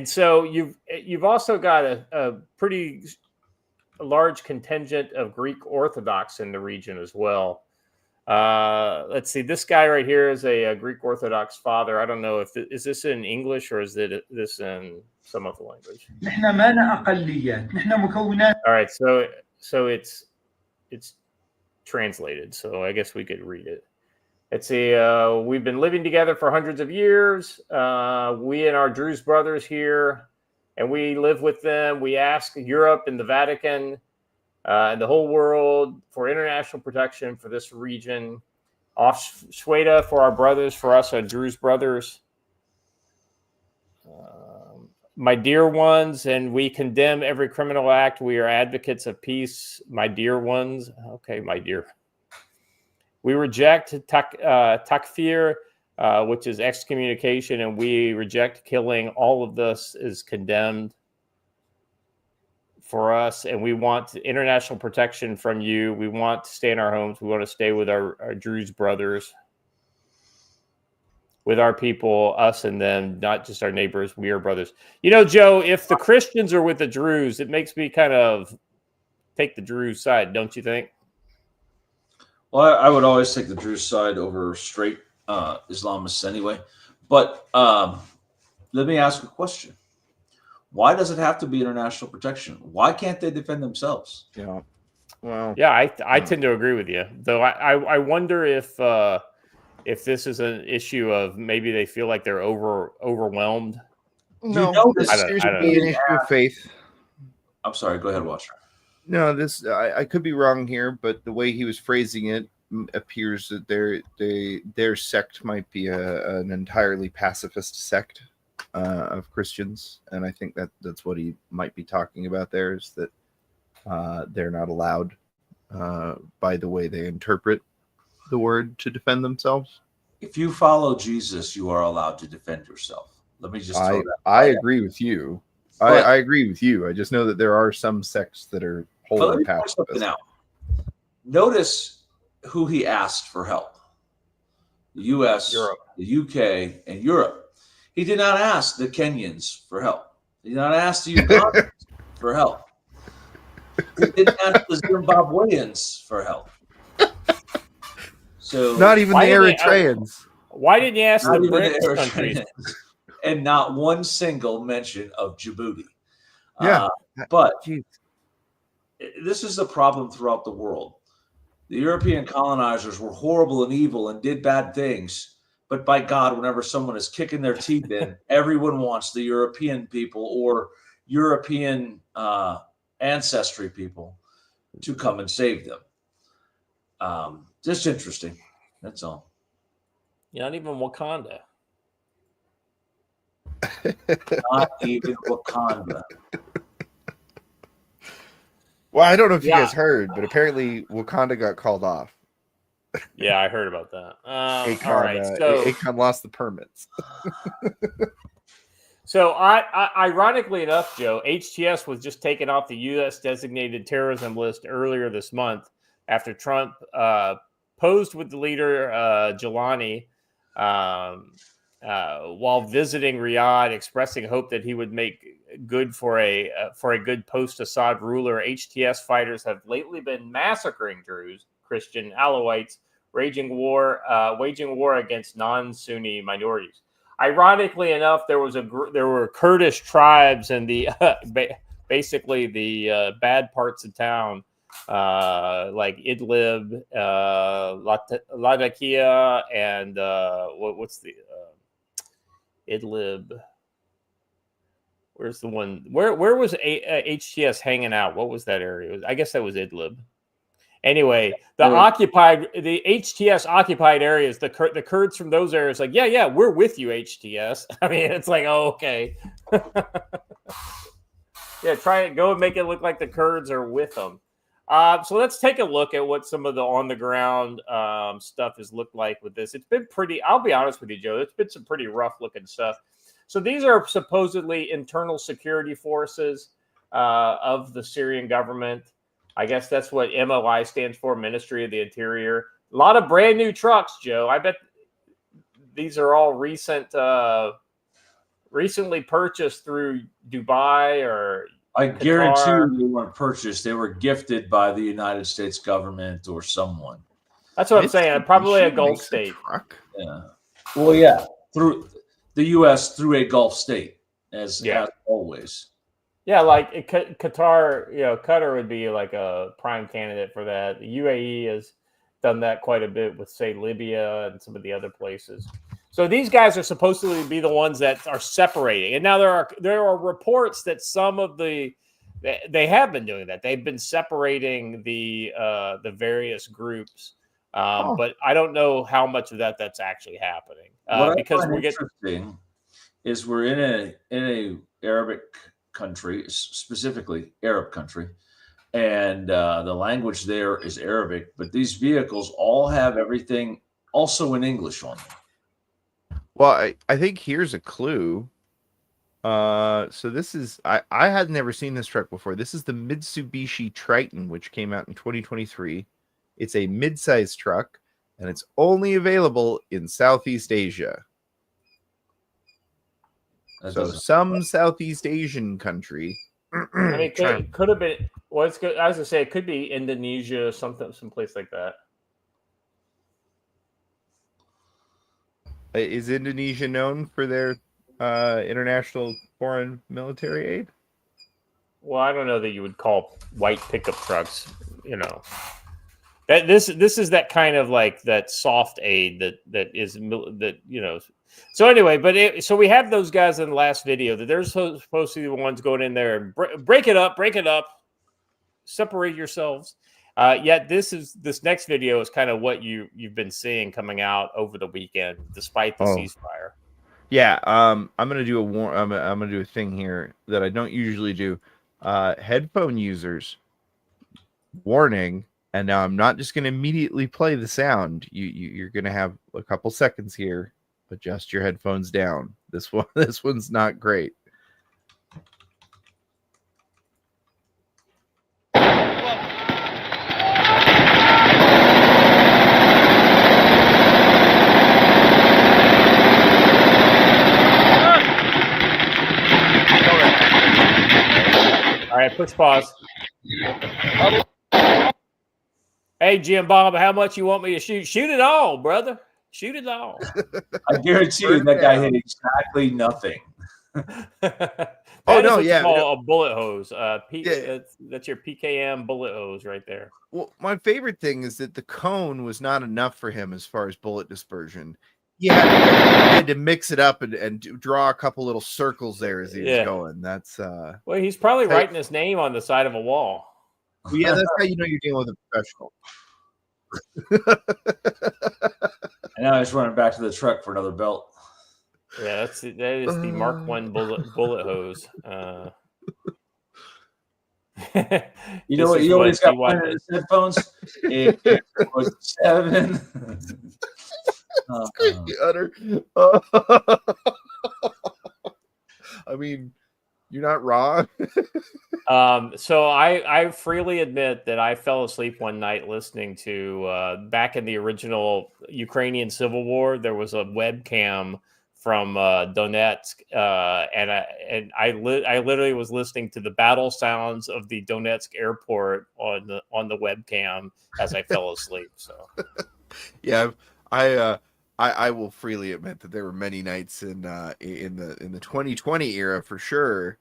so you've also got a pretty large contingent of Greek Orthodox in the region as well. Let's see. This guy right here is a Greek Orthodox father. I don't know if is this in English or is this in some other language. All right, so it's translated. So I guess we could read it. Let's see. We've been living together for hundreds of years. We and our Druze brothers here, and we live with them. We ask Europe and the Vatican and the whole world for international protection for this region. Off Sweida for our brothers, for us, our Druze brothers. My dear ones, and we condemn every criminal act. We are advocates of peace, my dear ones. Okay, my dear. We reject takfir, which is excommunication, and we reject killing. All of this is condemned for us, and we want international protection from you. We want to stay in our homes. We want to stay with our Druze brothers, with our people, us and them, not just our neighbors. We are brothers. You know, Joe, if the Christians are with the Druze, it makes me kind of take the Druze side, don't you think? Well, I would always take the Druze side over straight Islamists anyway. But let me ask a question. Why does it have to be international protection? Why can't they defend themselves? Yeah. Well, yeah, I tend to agree with you. Though I wonder if this is an issue of maybe they feel like they're overwhelmed. No, this seems to be an issue of faith. I'm sorry. Go ahead, Watcher. No, this I could be wrong here, but the way he was phrasing it appears that their sect might be an entirely pacifist sect of Christians, and I think that's what he might be talking about there, is that they're not allowed by the way they interpret the word to defend themselves. If you follow Jesus, you are allowed to defend yourself. Let me just throw that. I agree with you. I agree with you. I just know that there are some sects that are wholly pacifist. Notice who he asked for help. The U.S., Europe, the U.K., and Europe. He did not ask the Kenyans for help. He did not ask the Ugandans for help. He didn't ask the Zimbabweans for help. So not even the Eritreans. Why didn't you ask the BRICS countries? And not one single mention of Djibouti. Yeah. But this is the problem throughout the world. The European colonizers were horrible and evil and did bad things. But by God, whenever someone is kicking their teeth in, everyone wants the European people or European ancestry people to come and save them. Just interesting. That's all. You're not even Wakanda. Not even Wakanda. Well, I don't know if you Yeah. guys heard, but apparently Wakanda got called off. Yeah, I heard about that. Akon, All right, so Akon lost the permits. So, ironically enough, Joe, HTS was just taken off the U.S. designated terrorism list earlier this month after Trump posed with the leader Jelani while visiting Riyadh, expressing hope that he would make good for a good post-Assad ruler. HTS fighters have lately been massacring Druze, Christian, Alawites, waging war against non-Sunni minorities. Ironically enough, there were Kurdish tribes in the basically the bad parts of town, like Idlib, Latakia, and what's the Idlib? Where's the one? Where was HTS hanging out? What was that area? I guess that was Idlib. Anyway, the HTS occupied areas, the Kurds from those areas, like, yeah, we're with you, HTS. I mean, it's like, oh, okay. Yeah, go and make it look like the Kurds are with them. So let's take a look at what some of the on the ground stuff has looked like with this. It's been pretty, I'll be honest with you, Joe, it's been some pretty rough looking stuff. So these are supposedly internal security forces of the Syrian government. I guess that's what MOI stands for, Ministry of the Interior. A lot of brand new trucks, Joe. I bet these are all recently purchased through Dubai or I Qatar. guarantee they weren't purchased. They were gifted by the United States government or someone. That's what I'm saying. Probably a Gulf state. Truck. Yeah. Well, yeah, through the U.S. through a Gulf state, as always. Yeah, like Qatar, Qatar would be like a prime candidate for that. The UAE has done that quite a bit with, say, Libya and some of the other places. So these guys are supposed to be the ones that are separating. And now there are reports that some of they have been doing that. They've been separating the various groups. But I don't know how much of that's actually happening. Because interesting is we're in a Arabic country, specifically Arab country, and the language there is Arabic, but these vehicles all have everything also in English on them. Well, I think here's a clue. So this is I had never seen this truck before. This is the Mitsubishi Triton, which came out in 2023. It's a mid-sized truck, and it's only available in Southeast Asia. So some Southeast Asian country. I mean, could have been. Well, it's good. I was gonna say it could be Indonesia, someplace like that. Is Indonesia known for their international foreign military aid? Well, I don't know that you would call white pickup trucks. That this is that kind of like that soft aid that is. So anyway, so we have those guys in the last video that they're supposed to be the ones going in there and break it up, separate yourselves. Yet this next video is kind of what you've been seeing coming out over the weekend, despite the ceasefire. Yeah, I'm gonna do I'm gonna do a thing here that I don't usually do. Headphone users, warning. And now I'm not just gonna immediately play the sound. You're gonna have a couple seconds here. Adjust your headphones down. This one's not great. All right, push pause. Hey, Jim Bob, how much you want me to shoot? Shoot it all, brother. Shoot it all. I guarantee you that guy hit exactly nothing. A bullet hose. That's your PKM bullet hose right there. Well, my favorite thing is that the cone was not enough for him as far as bullet dispersion. He had to mix it up and draw a couple little circles there as he was going. That's well, he's probably writing his name on the side of a wall. Well, yeah, that's how you know you're dealing with a professional. And now he's running back to the truck for another belt. Yeah, that is the Mark I bullet hose. You know what? You know what he's got playing in his headphones? 8.7. Utter. I mean, you're not wrong. So I freely admit that I fell asleep one night listening to back in the original Ukrainian Civil War. There was a webcam from Donetsk, and I literally was listening to the battle sounds of the Donetsk airport on the webcam as I fell asleep. So, yeah, I will freely admit that there were many nights in the 2020 era for sure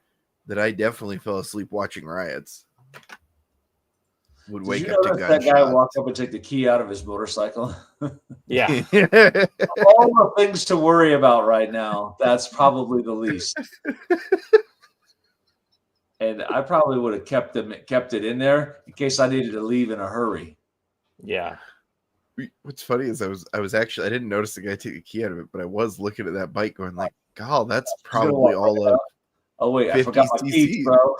that I definitely fell asleep watching riots. Would wake up to gunshots. That guy walk up and take the key out of his motorcycle. Yeah. All the things to worry about right now, that's probably the least. And I probably would have kept it in there in case I needed to leave in a hurry. Yeah. What's funny is I was actually, I didn't notice the guy take the key out of it, but I was looking at that bike going like, God, that's probably all of. Oh wait, I forgot my keys, bro.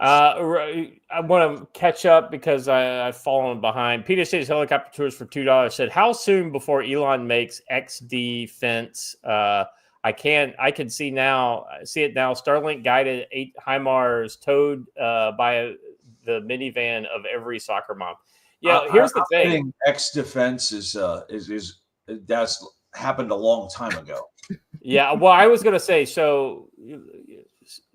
I want to catch up because I've fallen behind. Peter State's helicopter tours for $2 said, how soon before Elon makes XD fence? I can see it now. Starlink guided 8 HIMARS towed by the minivan of every soccer mom. Yeah, here's the thing. I think X defense is that's happened a long time ago. Yeah, well, I was going to say, so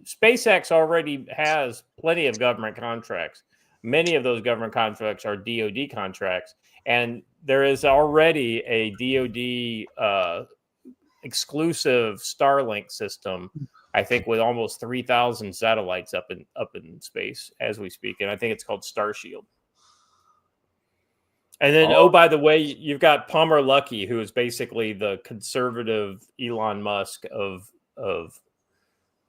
SpaceX already has plenty of government contracts. Many of those government contracts are DoD contracts, and there is already a DoD exclusive Starlink system, I think, with almost 3,000 satellites up in space as we speak, and I think it's called Starshield. And then, by the way, you've got Palmer Luckey, who is basically the conservative Elon Musk of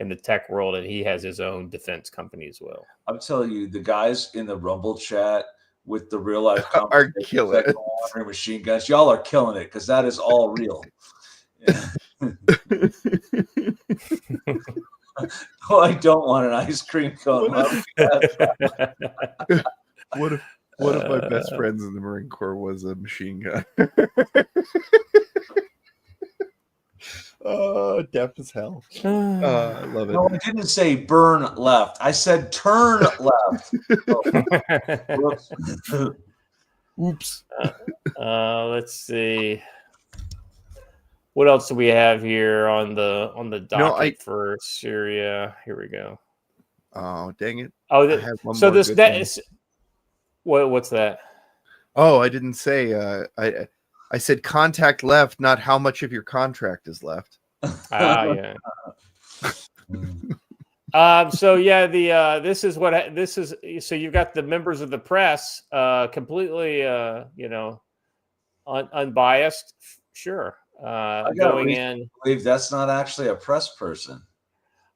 in the tech world, and he has his own defense company as well. I'm telling you, the guys in the Rumble chat with the real life are killing it. Machine guns, y'all are killing it because that is all real. Oh, I don't want an ice cream cone. One of my best friends in the Marine Corps was a machine gun. Oh, deaf as hell. I love it. No, I didn't say burn left. I said turn left. Oops. Let's see. What else do we have here on the docket for Syria? Here we go. Oh, dang it. Oh, so that is what's that? Oh, I didn't say. I said contact left, not how much of your contract is left. Yeah. So yeah, this is. So you've got the members of the press, completely, unbiased. Sure. Going in. I believe that's not actually a press person.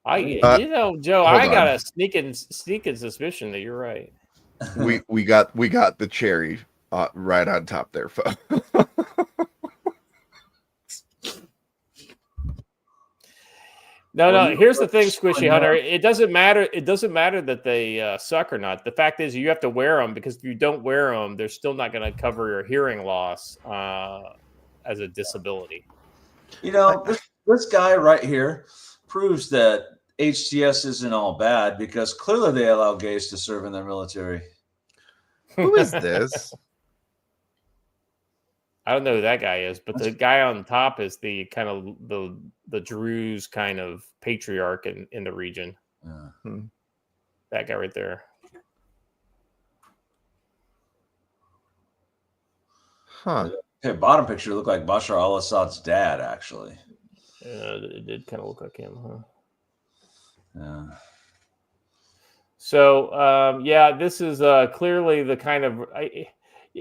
Joe, I got a sneaking suspicion that you're right. We got the cherry right on top there, folks. No. Here's the thing, Squishy Hunter. It doesn't matter. It doesn't matter that they suck or not. The fact is, you have to wear them because if you don't wear them, they're still not going to cover your hearing loss as a disability. This guy right here proves that HTS isn't all bad because clearly they allow gays to serve in their military. Who is this? I don't know who that guy is, but the guy on top is the kind of the Druze kind of patriarch in the region. That guy right there. Huh. Okay, bottom picture looked like Bashar al-Assad's dad, actually. It did kind of look like him, huh? Yeah. So, this is clearly the kind of...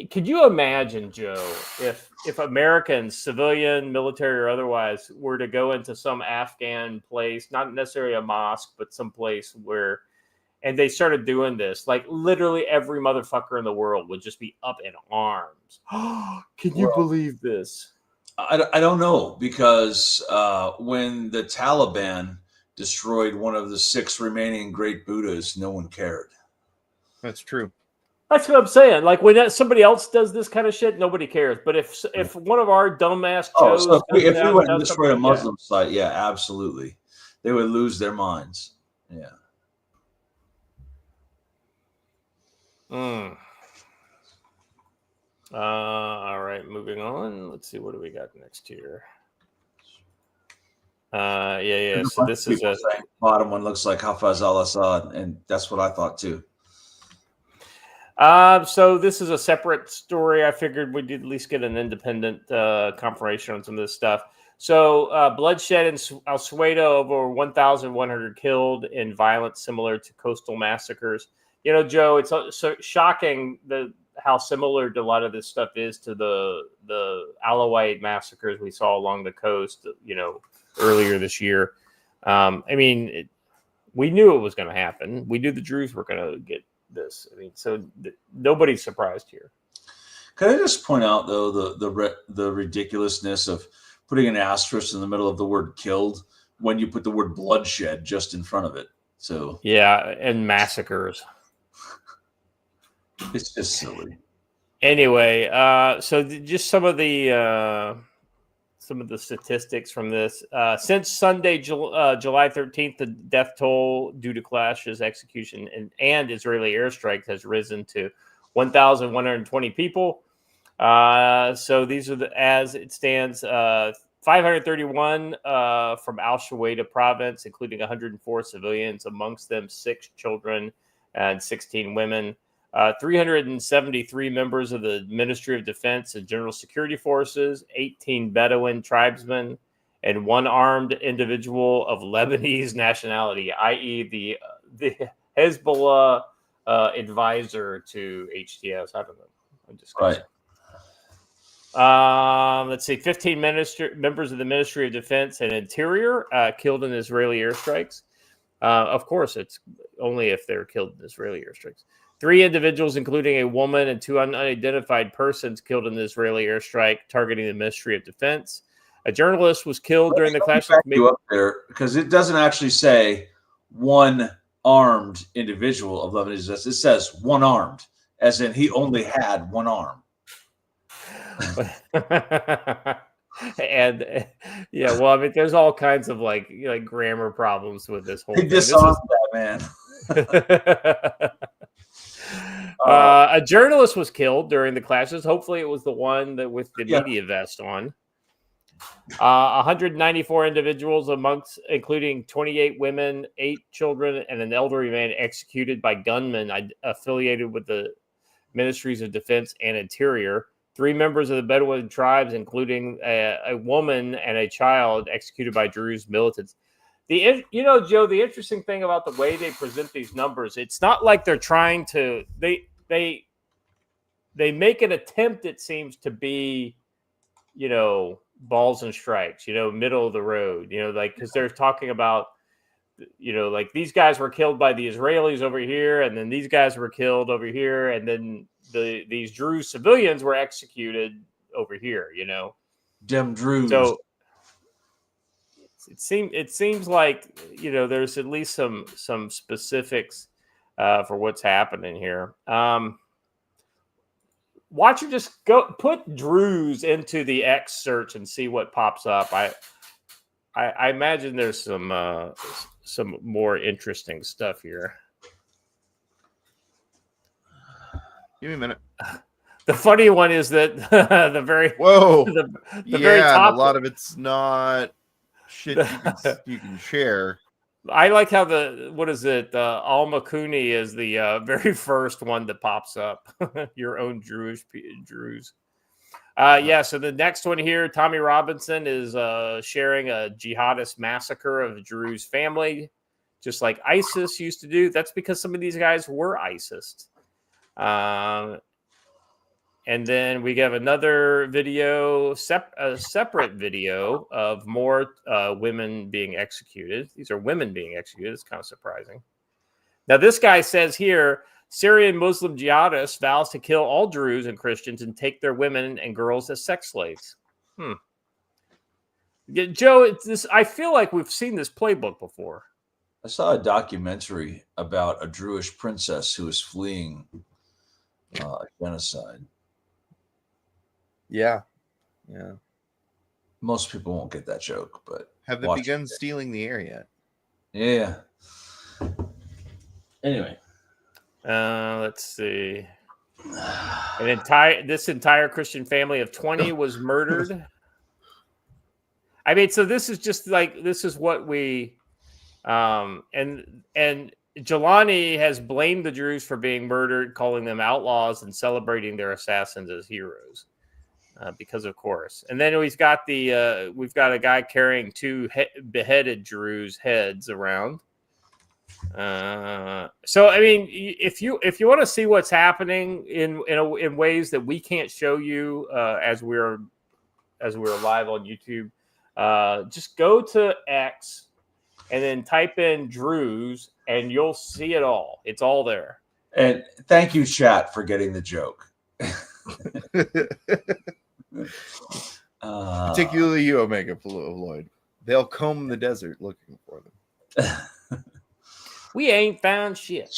could you imagine, Joe, if Americans, civilian, military, or otherwise, were to go into some Afghan place, not necessarily a mosque, but some place where and they started doing this, like literally every motherfucker in the world would just be up in arms. Can you believe this? I don't know, because when the Taliban destroyed one of the 6 remaining great Buddhas, no one cared. That's true. That's what I'm saying. Like when somebody else does this kind of shit, nobody cares. But if one of our dumbass Joes, so if we went and does destroyed a something, Muslim site, yeah, absolutely, they would lose their minds. Yeah. All right, moving on. Let's see, what do we got next here? Yeah. So this is a bottom one looks like Hafez al-Assad, and that's what I thought too. So this is a separate story. I figured we'd at least get an independent confirmation on some of this stuff. So bloodshed in Sweida, over 1,100 killed in violence similar to coastal massacres. You know, Joe, it's so shocking how similar to a lot of this stuff is to the Alawite massacres we saw along the coast, you know, earlier this year. I mean, we knew it was going to happen. We knew the Druze were going to get this. I mean, so nobody's surprised here. Can I just point out, though, the ridiculousness of putting an asterisk in the middle of the word "killed" when you put the word "bloodshed" just in front of it? So yeah, and massacres. It's just silly. Anyway, so just some of the statistics from this. Since Sunday, July 13th, the death toll due to clashes, execution, and Israeli airstrikes has risen to 1,120 people. So these are as it stands, 531 from Al-Shuwaida province, including 104 civilians, amongst them 6 children and 16 women. 373 members of the Ministry of Defense and General Security Forces, 18 Bedouin tribesmen, and 1 armed individual of Lebanese nationality, i.e. the Hezbollah advisor to HTS. I don't know. I'm just right. Let's see, 15 members of the Ministry of Defense and Interior killed in Israeli airstrikes. Of course, it's only if they're killed in Israeli airstrikes. 3 individuals, including a woman and 2 unidentified persons, killed in the Israeli airstrike targeting the Ministry of Defense. A journalist was killed during the clash. You up there, because it doesn't actually say 1 armed individual of Lebanese. It says 1 armed, as in he only had 1 arm. And yeah, well, I mean, there's all kinds of like grammar problems with this whole thing. Disarmed that man. A journalist was killed during the clashes. Hopefully it was the one that with the media vest on. 194 individuals, including 28 women, 8 children, and an elderly man, executed by gunmen affiliated with the Ministries of Defense and Interior. 3 members of the Bedouin tribes, including a woman and a child, executed by Druze militants. Joe, the interesting thing about the way they present these numbers, it's not like they're trying to they make an attempt, it seems, to be, balls and strikes, middle of the road, like, because they're talking about, like these guys were killed by the Israelis over here, and then these guys were killed over here, and then these Druze civilians were executed over here, Dem Druze. So it seems like there's at least some specifics for what's happening here. Watch her just go put Druze into the X search and see what pops up. I imagine there's some more interesting stuff here. Give me a minute. The funny one is that the very very top, a lot of it's not shit you can share. I like how Al Makuni is the very first one that pops up. Your own Druze. So the next one here, Tommy Robinson is sharing a jihadist massacre of a Druze family, just like ISIS used to do. That's because some of these guys were ISIS. And then we have another video, a separate video of more women being executed. These are women being executed. It's kind of surprising. Now, this guy says here, Syrian Muslim jihadists vows to kill all Druze and Christians and take their women and girls as sex slaves. Yeah, Joe, I feel like we've seen this playbook before. I saw a documentary about a Druish princess who was fleeing genocide. Yeah. Most people won't get that joke, but Have they begun stealing the air yet? Yeah. Anyway, let's see. This entire Christian family of 20 was murdered. I mean, so this is just like, this is what we, and Jelani has blamed the Druze for being murdered, calling them outlaws and celebrating their assassins as heroes, because of course. And then we've got a guy carrying two beheaded Druze heads around. So I mean, if you want to see what's happening in ways that we can't show you as we're live on YouTube, just go to X and then type in Druze and you'll see it all. It's all there. And thank you, chat, for getting the joke. Particularly you, Omega Lloyd. They'll comb the desert looking for them. We ain't found shit.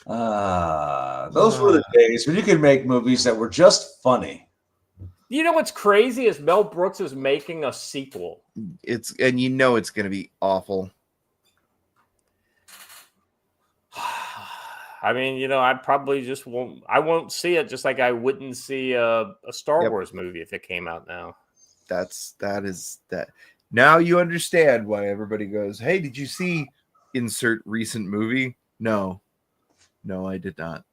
Those were the days when you could make movies that were just funny. You know what's crazy is Mel Brooks is making a sequel. It's going to be awful. I mean, I probably just won't. I won't see it, just like I wouldn't see a Star Wars movie if it came out now. That is. Now you understand why everybody goes, "Hey, did you see insert recent movie?" No, I did not.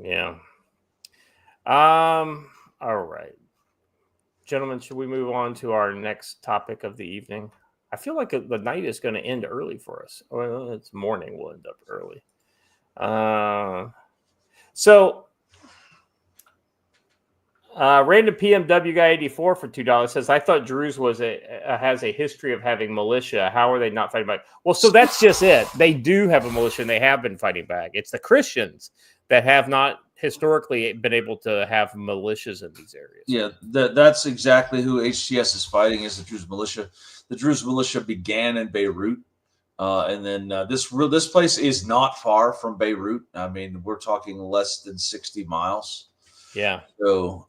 Yeah. All right, gentlemen, should we move on to our next topic of the evening? I feel like the night is going to end early for us. Well, it's morning. We'll end up early. So random PMW guy 84 for $2 says, I thought Druze has a history of having militia. How are they not fighting back? Well, so that's just it. They do have a militia and they have been fighting back. It's the Christians that have not historically been able to have militias in these areas. Yeah, that's exactly who HTS is fighting, is the Druze militia. The Druze militia began in Beirut. And then this place is not far from Beirut. I mean, we're talking less than 60 miles. Yeah. So,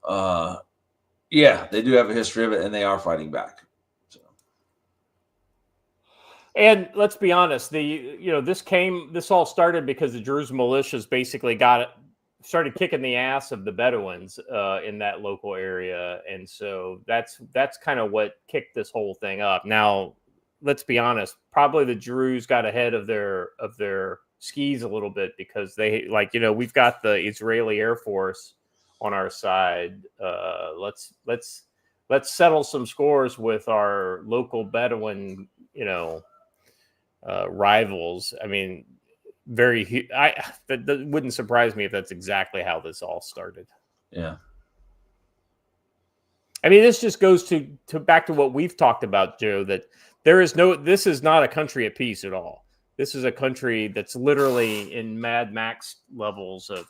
they do have a history of it, and they are fighting back. So. And let's be honest, this all started because the Druze militias basically started kicking the ass of the Bedouins in that local area, and so that's kind of what kicked this whole thing up. Now, let's be honest, probably the Druze got ahead of their skis a little bit because they we've got the Israeli Air Force on our side. Let's settle some scores with our local Bedouin, rivals. I mean, that wouldn't surprise me if that's exactly how this all started. Yeah. I mean, this just goes to back to what we've talked about, Joe, that this is not a country at peace at all. This is a country that's literally in Mad Max levels of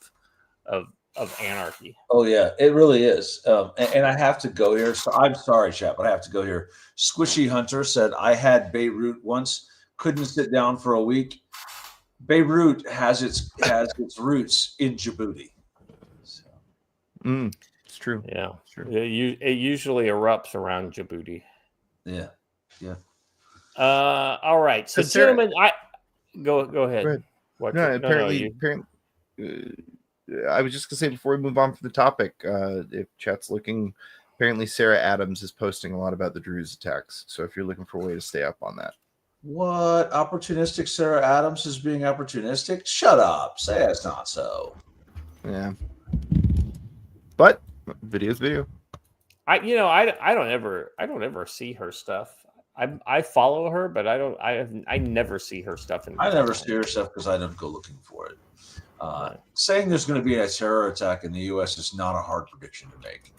anarchy. Oh yeah, it really is. And I have to go here. So I'm sorry, chap, but I have to go here. Squishy Hunter said, I had Beirut once, couldn't sit down for a week. Beirut has its roots in Djibouti. So. It's true. Yeah, it's true. It usually erupts around Djibouti. Yeah. All right. So, gentlemen, go ahead. Apparently, I was just gonna say before we move on from the topic, if chat's looking, apparently Sarah Adams is posting a lot about the Druze attacks. So if you're looking for a way to stay up on that. What? Opportunistic Sarah Adams is being opportunistic? Shut up. Say it's not so. Yeah. But video's video. I don't ever see her stuff. I follow her, but I never see her stuff. I never see her stuff because I don't go looking for it. Saying there's going to be a terror attack in the U.S. is not a hard prediction to make.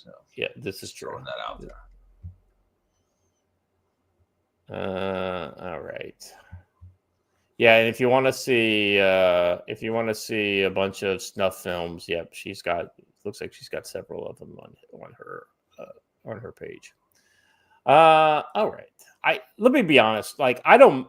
So yeah, this is true. Throwing that out there. All right. Yeah, and if you want to see a bunch of snuff films, yep, looks like she's got several of them on her page. All right. Let me be honest. Like, I don't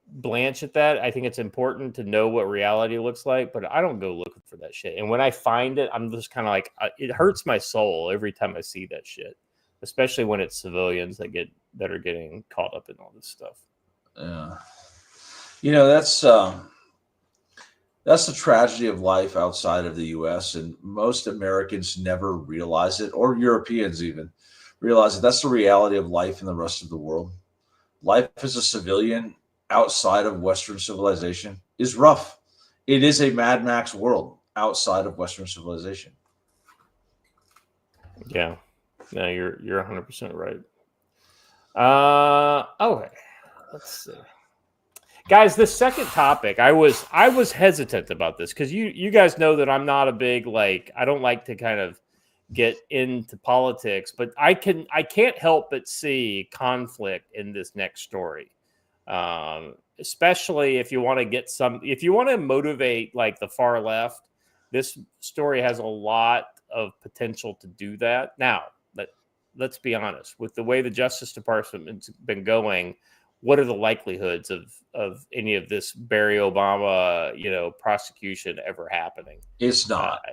blanch at that. I think it's important to know what reality looks like, but I don't go looking for that shit. And when I find it, I'm just kind of like, it hurts my soul every time I see that shit, especially when it's civilians that are getting caught up in all this stuff. Yeah. That's the tragedy of life outside of the U.S. and most Americans never realize it, or Europeans even realize it. That's the reality of life in the rest of the world. Life as a civilian outside of Western civilization is rough. It is a Mad Max world outside of Western civilization. Yeah, no, you're 100% right. Okay, let's see. Guys, the second topic, I was hesitant about this because you guys know that I'm not a big, like, I don't like to kind of get into politics, but I can't help but see conflict in this next story. Especially if you want to motivate like the far left, this story has a lot of potential to do that. Now, let's be honest, with the way the Justice Department's been going, what are the likelihoods of any of this Barry Obama, prosecution ever happening? It's not.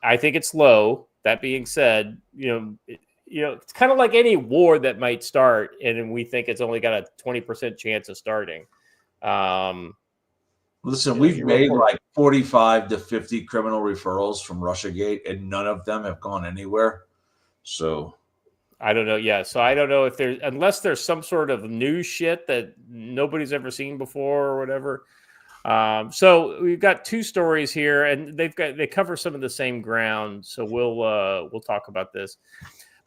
I think it's low. That being said, it's kind of like any war that might start, and we think it's only got a 20% chance of starting. Listen, we've made like 45 to 50 criminal referrals from Russiagate, and none of them have gone anywhere. So I don't know. Yeah. So I don't know if unless there's some sort of new shit that nobody's ever seen before or whatever. So we've got two stories here, and they cover some of the same ground. So we'll talk about this.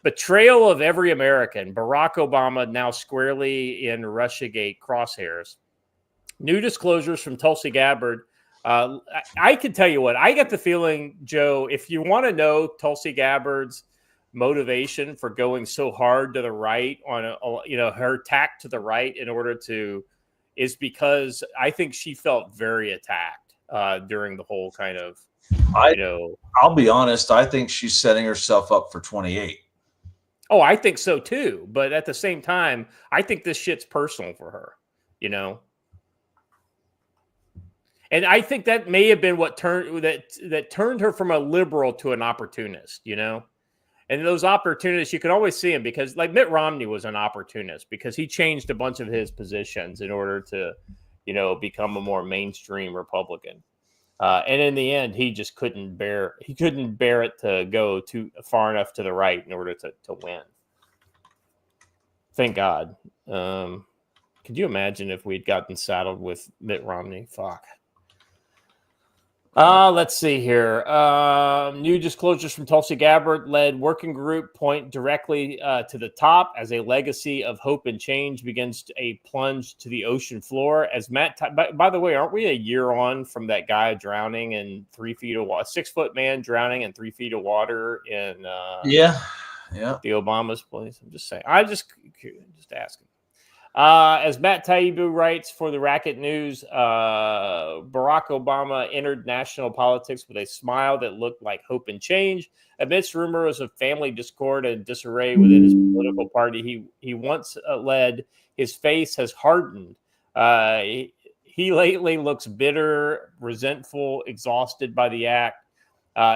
Betrayal of every American. Barack Obama now squarely in Russiagate crosshairs. New disclosures from Tulsi Gabbard. I can tell you what, I get the feeling, Joe, if you want to know Tulsi Gabbard's motivation for going so hard to the right on her tack to the right is because I think she felt very attacked during the whole kind of, I'll be honest, I think she's setting herself up for 28. Oh, I think so too. But at the same time, I think this shit's personal for her, And I think that may have been what turned her from a liberal to an opportunist, And those opportunists, you can always see them because, like, Mitt Romney was an opportunist because he changed a bunch of his positions in order to, become a more mainstream Republican. And in the end, he just couldn't bear it to go too far enough to the right in order to win. Thank God. Could you imagine if we'd gotten saddled with Mitt Romney? Fuck. Let's see here. New disclosures from Tulsi Gabbard-led working group point directly to the top as a legacy of hope and change begins a plunge to the ocean floor. As Matt, by the way, aren't we a year on from that guy drowning in 3 feet of water, 6-foot man drowning in 3 feet of water in the Obama's place? I'm just saying. I just asking. As Matt Taibbi writes for the Racket News, Barack Obama entered national politics with a smile that looked like hope and change. Amidst rumors of family discord and disarray within his political party he once led, his face has hardened. He lately looks bitter, resentful, exhausted by the act.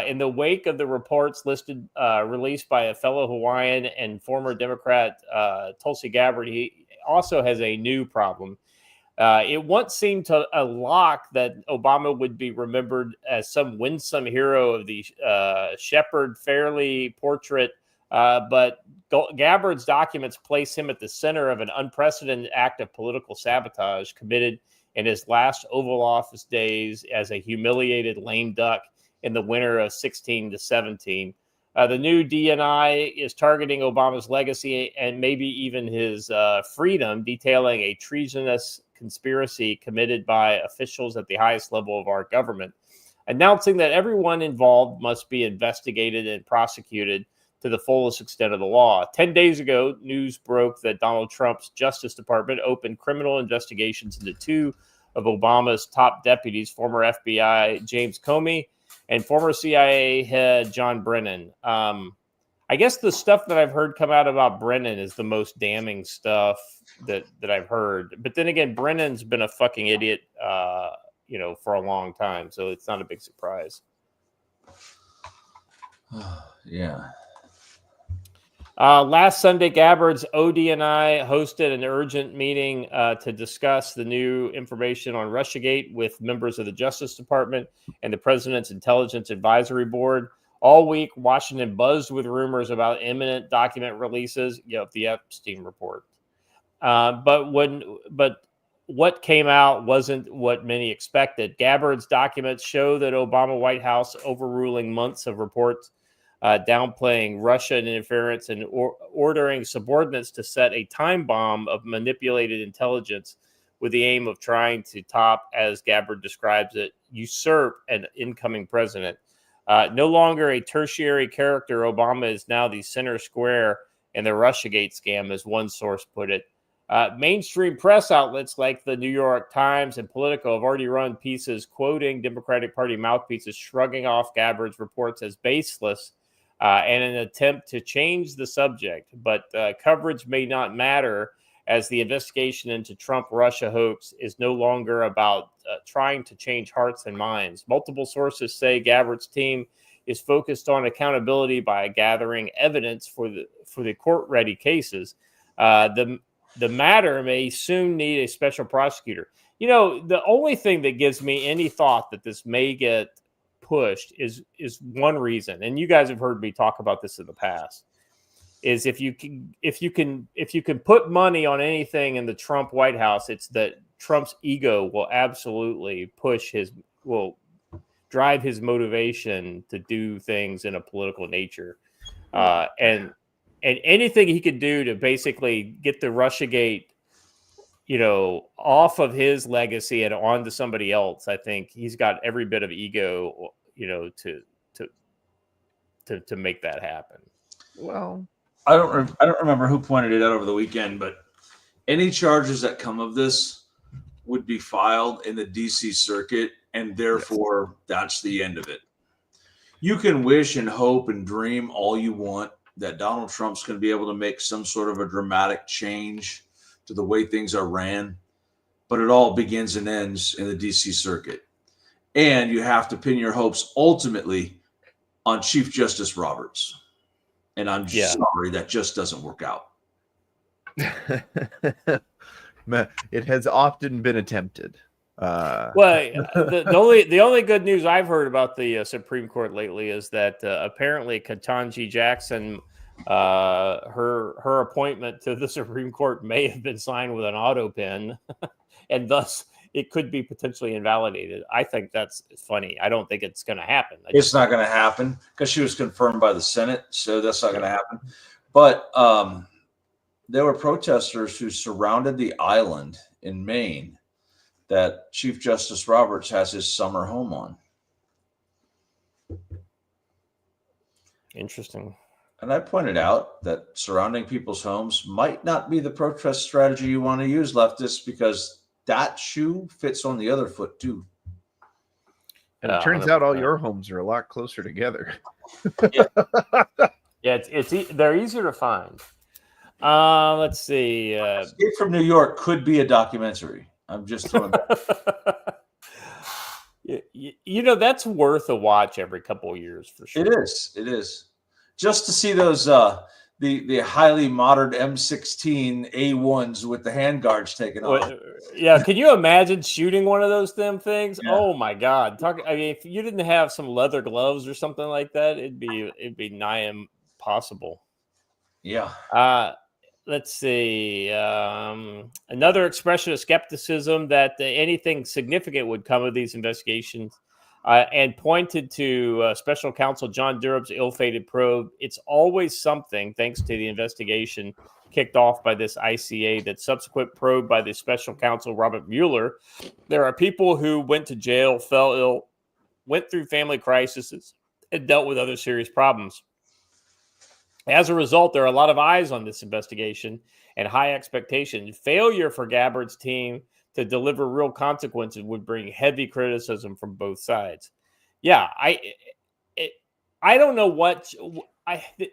In the wake of the reports released by a fellow Hawaiian and former Democrat, Tulsi Gabbard, he also has a new problem. It once seemed to a lock that Obama would be remembered as some winsome hero of the Shepard Fairey portrait, but Gabbard's documents place him at the center of an unprecedented act of political sabotage committed in his last Oval Office days as a humiliated lame duck in the winter of 16 to 17. The new DNI is targeting Obama's legacy and maybe even his freedom, detailing a treasonous conspiracy committed by officials at the highest level of our government. announcing that everyone involved must be investigated and prosecuted to the fullest extent of the law. 10 days ago, news broke that Donald Trump's Justice Department opened criminal investigations into two of Obama's top deputies, former FBI James Comey and former CIA head John Brennan. I guess the stuff that I've heard come out about Brennan is the most damning stuff that I've heard. But then again, Brennan's been a fucking idiot, for a long time, so it's not a big surprise. Yeah. Last Sunday, Gabbard's OD and I hosted an urgent meeting to discuss the new information on Russiagate with members of the Justice Department and the President's Intelligence Advisory Board. All week, Washington buzzed with rumors about imminent document releases, the Epstein report. But what came out wasn't what many expected. Gabbard's documents show that Obama White House overruling months of reports downplaying Russian interference and ordering subordinates to set a time bomb of manipulated intelligence with the aim of trying to top, as Gabbard describes it, usurp an incoming president. No longer a tertiary character, Obama is now the center square in the Russiagate scam, as one source put it. Mainstream press outlets like the New York Times and Politico have already run pieces quoting Democratic Party mouthpieces, shrugging off Gabbard's reports as baseless and an attempt to change the subject. But coverage may not matter, as the investigation into Trump-Russia hoax is no longer about trying to change hearts and minds. Multiple sources say Gabbard's team is focused on accountability by gathering evidence for the court-ready cases. The matter may soon need a special prosecutor. The only thing that gives me any thought that this may get pushed is one reason, and you guys have heard me talk about this in the past, is if you can put money on anything in the Trump White House, it's that Trump's ego will absolutely will drive his motivation to do things in a political nature. And anything he could do to basically get the Russiagate, off of his legacy and onto somebody else, I think he's got every bit of ego, to make that happen. Well, I don't remember who pointed it out over the weekend, but any charges that come of this would be filed in the DC circuit, and therefore that's the end of it. You can wish and hope and dream all you want that Donald Trump's going to be able to make some sort of a dramatic change to the way things are ran, but it all begins and ends in the DC circuit. And you have to pin your hopes ultimately on Chief Justice Roberts. And I'm sorry, that just doesn't work out. It has often been attempted. The only good news I've heard about the Supreme Court lately is that apparently Ketanji Jackson, her appointment to the Supreme Court may have been signed with an auto pen, and thus it could be potentially invalidated. I think that's funny. I don't think it's going to happen. It's not going to happen because she was confirmed by the Senate, so that's not going to happen. But there were protesters who surrounded the island in Maine that Chief Justice Roberts has his summer home on. Interesting. And I pointed out that surrounding people's homes might not be the protest strategy you want to use, leftists, because that shoe fits on the other foot too. And it turns out all your homes are a lot closer together. They're easier to find. Let's see. Escape from New York could be a documentary. I'm just throwing that. That's worth a watch every couple of years for sure. It is. Just to see those the highly modern M16 A1s with the handguards taken off. Yeah, can you imagine shooting one of those damn things? Yeah. Oh my God! If you didn't have some leather gloves or something like that, it'd be nigh impossible. Yeah. Let's see. Another expression of skepticism that anything significant would come of these investigations, and pointed to Special Counsel John Durham's ill-fated probe. It's always something, thanks to the investigation kicked off by this ICA, that subsequent probe by the Special Counsel Robert Mueller. There are people who went to jail, fell ill, went through family crises, and dealt with other serious problems. As a result, there are a lot of eyes on this investigation and high expectations. Failure for Gabbard's team to deliver real consequences would bring heavy criticism from both sides. Yeah, I don't know what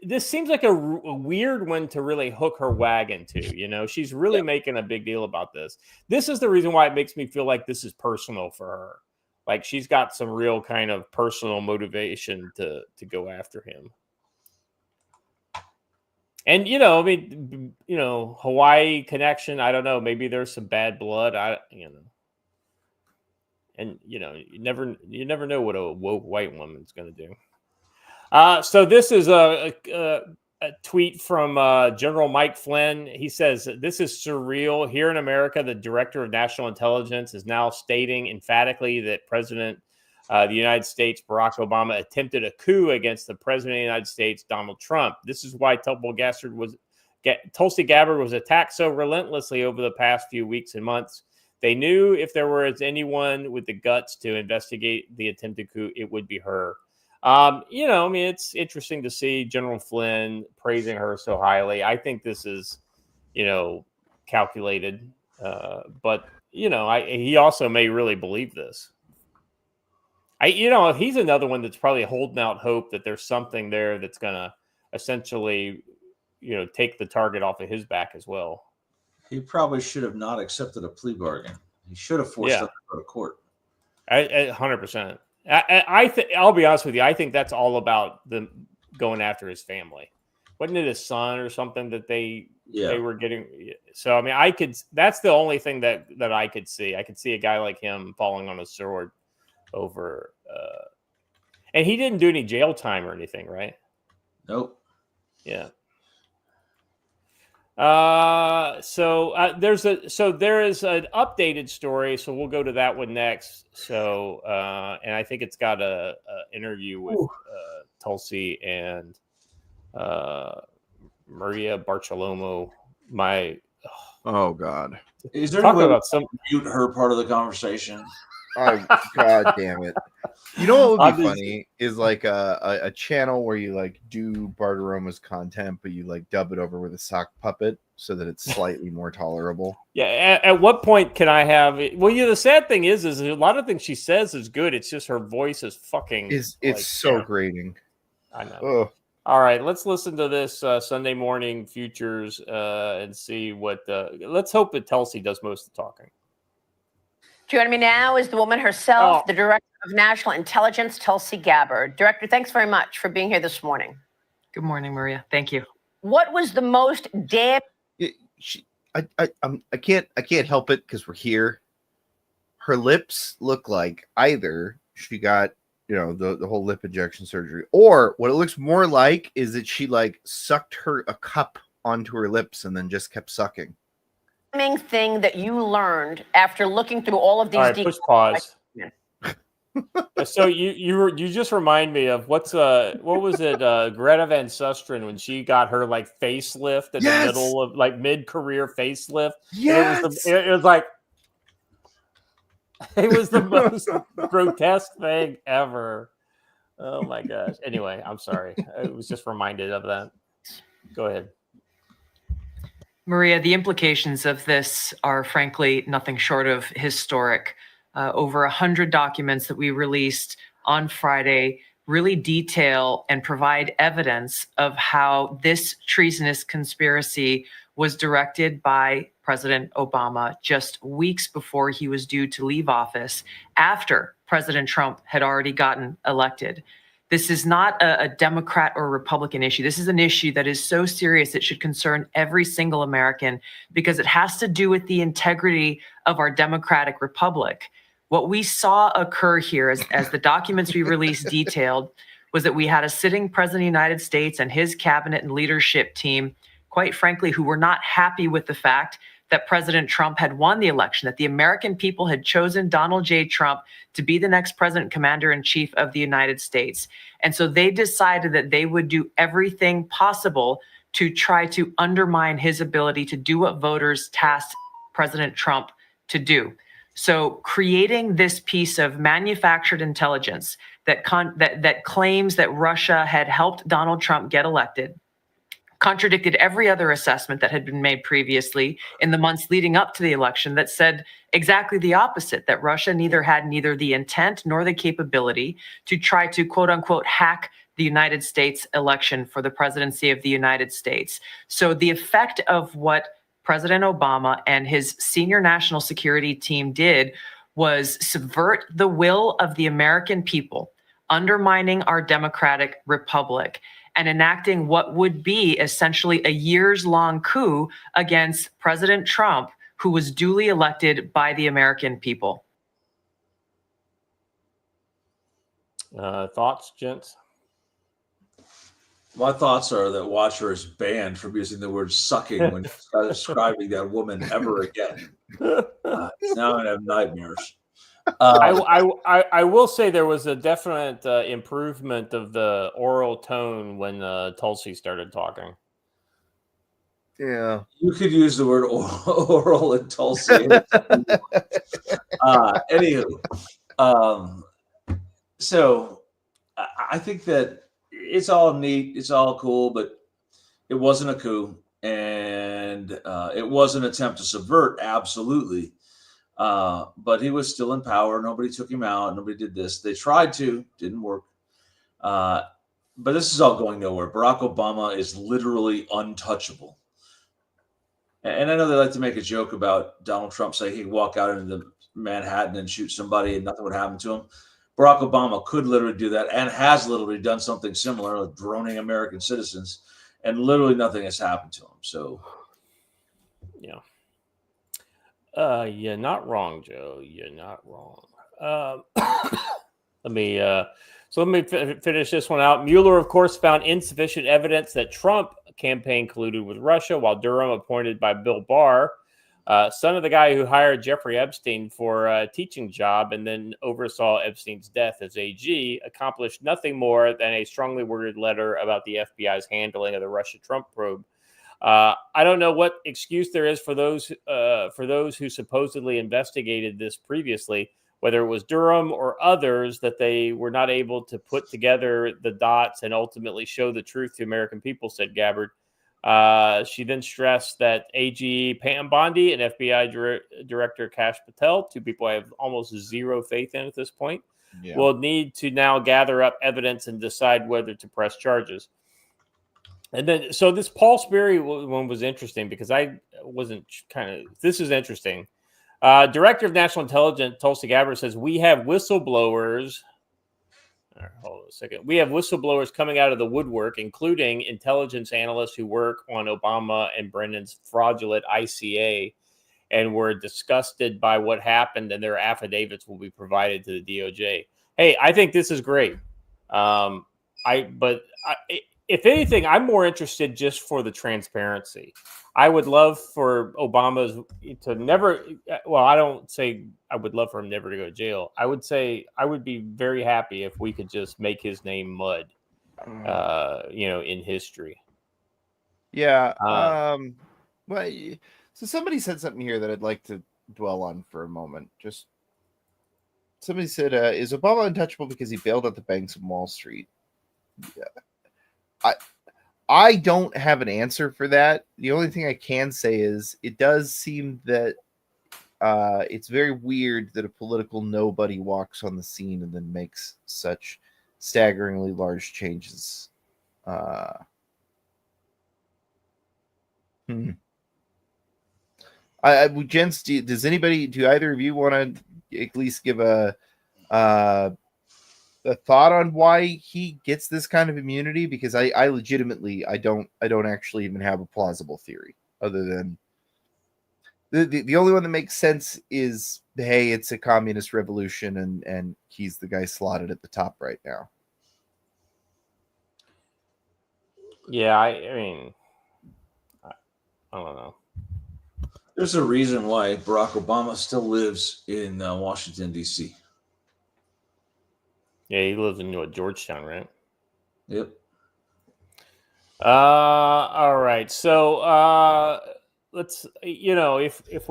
this seems like a weird one to really hook her wagon to. You know, she's really making a big deal about this. This is the reason why it makes me feel like this is personal for her. Like she's got some real kind of personal motivation to go after him. And, you know, I mean, you know, Hawaii connection, I don't know. Maybe there's some bad blood. And, you know, you never know what a woke white woman's going to do. So this is a tweet from General Mike Flynn. He says, "This is surreal. Here in America, the Director of National Intelligence is now stating emphatically that President the United States, Barack Obama, attempted a coup against the President of the United States, Donald Trump. This is why Tulsi Gabbard was attacked so relentlessly over the past few weeks and months. They knew if there was anyone with the guts to investigate the attempted coup, it would be her." You know, I mean, it's interesting to see General Flynn praising her so highly. I think this is, you know, calculated, but you know, he also may really believe this. You know, he's another one that's probably holding out hope that there's something there that's going to essentially, you know, take the target off of his back as well. He probably should have not accepted a plea bargain. He should have forced them to go to court. 100%. I'll be honest with you. I think that's all about them going after his family. Wasn't it his son or something that they were getting? So, I mean, that's the only thing that I could see. I could see a guy like him falling on a sword over, and he didn't do any jail time or anything, right? Nope. Yeah. There is an updated story, so we'll go to that one next. So, and I think it's got a interview with Tulsi and Maria Bartolomeo. Oh God! Is there talking any way about some mute her part of the conversation? Oh God damn it! You know what would be funny is like a channel where you like do Bartiromo's content, but you like dub it over with a sock puppet so that it's slightly more tolerable. Yeah. At what point can I have it? Well, the sad thing is a lot of things she says is good. It's just her voice is fucking. It's so grating. I know. Ugh. All right, let's listen to this Sunday morning futures and see what. Let's hope that Tulsi does most of the talking. Joining me now is the woman herself, the Director of National Intelligence, Tulsi Gabbard. Director, thanks very much for being here this morning. Good morning, Maria. Thank you. What was the most damning? I can't help it because we're here. Her lips look like either she got, you know, the whole lip injection surgery, or what it looks more like is that she like sucked a cup onto her lips and then just kept sucking. Thing that you learned after looking through all of these. All right, push pause. So you just remind me of what was it? Greta Van Susteren when she got her like facelift in the middle of like mid-career facelift. Yes, it was like it was the most grotesque thing ever. Oh my gosh. Anyway, I'm sorry. I was just reminded of that. Go ahead. Maria, the implications of this are frankly nothing short of historic. Over 100 documents that we released on Friday really detail and provide evidence of how this treasonous conspiracy was directed by President Obama just weeks before he was due to leave office, after President Trump had already gotten elected. This is not a Democrat or Republican issue. This is an issue that is so serious it should concern every single American because it has to do with the integrity of our democratic republic. What we saw occur here, as the documents we released detailed, was that we had a sitting president of the United States and his cabinet and leadership team, quite frankly, who were not happy with the fact that President Trump had won the election, that the American people had chosen Donald J. Trump to be the next president, commander-in-chief of the United States. And so they decided that they would do everything possible to try to undermine his ability to do what voters tasked President Trump to do. So creating this piece of manufactured intelligence that claims that Russia had helped Donald Trump get elected contradicted every other assessment that had been made previously in the months leading up to the election that said exactly the opposite, that Russia had neither the intent nor the capability to try to, quote unquote, hack the United States election for the presidency of the United States. So the effect of what President Obama and his senior national security team did was subvert the will of the American people, undermining our democratic republic, and enacting what would be essentially a years-long coup against President Trump, who was duly elected by the American people. Thoughts, gents? My thoughts are that Watcher is banned from using the word sucking when describing that woman ever again. He's now going to have nightmares. I will say there was a definite improvement of the oral tone when Tulsi started talking. Yeah. You could use the word oral and Tulsi. Anywho, so I think that it's all neat, it's all cool, but it wasn't a coup, and it was an attempt to subvert, absolutely. But he was still in power. Nobody took him out. Nobody did this. They tried to, didn't work. But this is all going nowhere. Barack Obama is literally untouchable. And I know they like to make a joke about Donald Trump saying he'd walk out into Manhattan and shoot somebody and nothing would happen to him. Barack Obama could literally do that and has literally done something similar, like droning American citizens, and literally nothing has happened to him. So, yeah. You're not wrong, Joe. You're not wrong. Let me finish this one out. Mueller, of course, found insufficient evidence that Trump campaign colluded with Russia, while Durham, appointed by Bill Barr, son of the guy who hired Jeffrey Epstein for a teaching job and then oversaw Epstein's death as AG, accomplished nothing more than a strongly worded letter about the FBI's handling of the Russia-Trump probe. I don't know what excuse there is for those who supposedly investigated this previously, whether it was Durham or others, that they were not able to put together the dots and ultimately show the truth to American people, said Gabbard. She then stressed that AG Pam Bondi and FBI Director Kash Patel, two people I have almost zero faith in at this point, will need to now gather up evidence and decide whether to press charges. And then, so this Paul Sperry one was interesting because I wasn't this is interesting. Director of National Intelligence, Tulsi Gabbard, says, we have whistleblowers. All right, hold on a second. We have whistleblowers coming out of the woodwork, including intelligence analysts who work on Obama and Brennan's fraudulent ICA and were disgusted by what happened, and their affidavits will be provided to the DOJ. Hey, I think this is great. If anything, I'm more interested just for the transparency. I would love for Obama to never, well, I don't say I would love for him never to go to jail. I would say I would be very happy if we could just make his name mud, in history. Yeah. Well, so somebody said something here that I'd like to dwell on for a moment. Just somebody said, is Obama untouchable because he bailed out the banks in Wall Street? Yeah. I don't have an answer for that. The only thing I can say is it does seem that it's very weird that a political nobody walks on the scene and then makes such staggeringly large changes. Gents, do either of you want to at least give a thought on why he gets this kind of immunity? Because I legitimately I don't actually even have a plausible theory other than the only one that makes sense is, hey, it's a communist revolution and he's the guy slotted at the top right now. Yeah, I mean, I don't know. There's a reason why Barack Obama still lives in Washington, D.C. Yeah, he lives in Georgetown, right? Yep. All right. So let's, if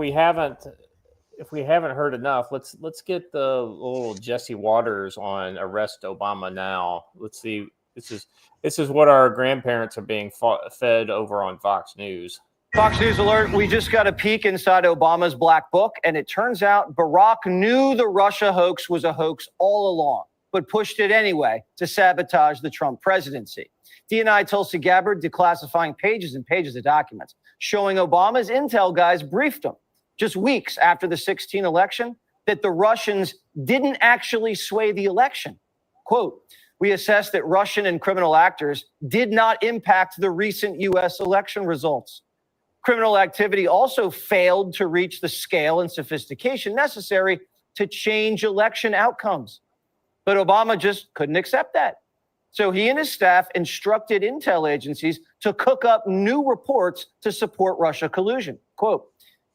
if we haven't heard enough, let's get the little Jesse Waters on Arrest Obama Now. Let's see. This is what our grandparents are being fed over on Fox News. Fox News alert, we just got a peek inside Obama's black book, and it turns out Barack knew the Russia hoax was a hoax all along, but pushed it anyway to sabotage the Trump presidency. DNI Tulsi Gabbard declassifying pages and pages of documents, showing Obama's intel guys briefed him just weeks after the 2016 election that the Russians didn't actually sway the election. Quote, we assessed that Russian and criminal actors did not impact the recent U.S. election results. Criminal activity also failed to reach the scale and sophistication necessary to change election outcomes. But Obama just couldn't accept that. So he and his staff instructed intel agencies to cook up new reports to support Russia collusion. Quote,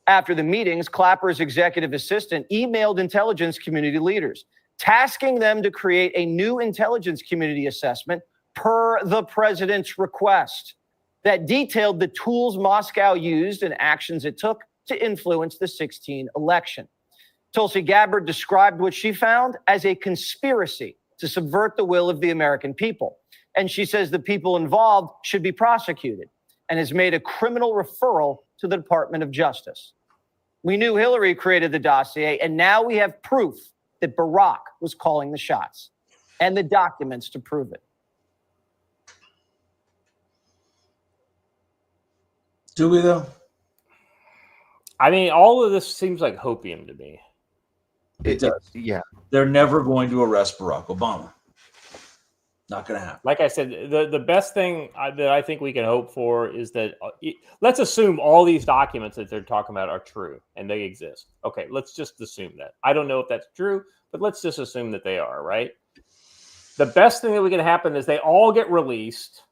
after the meetings, Clapper's executive assistant emailed intelligence community leaders, tasking them to create a new intelligence community assessment per the president's request that detailed the tools Moscow used and actions it took to influence the 2016 election. Tulsi Gabbard described what she found as a conspiracy to subvert the will of the American people. And she says the people involved should be prosecuted and has made a criminal referral to the Department of Justice. We knew Hillary created the dossier, and now we have proof that Barack was calling the shots and the documents to prove it. Do we, though? I mean, all of this seems like hopium to me. It does. Yeah. They're never going to arrest Barack Obama. Not going to happen. Like I said, the best thing that I think we can hope for is that let's assume all these documents that they're talking about are true and they exist. Okay, let's just assume that. I don't know if that's true, but let's just assume that they are, right? The best thing that we can happen is they all get released,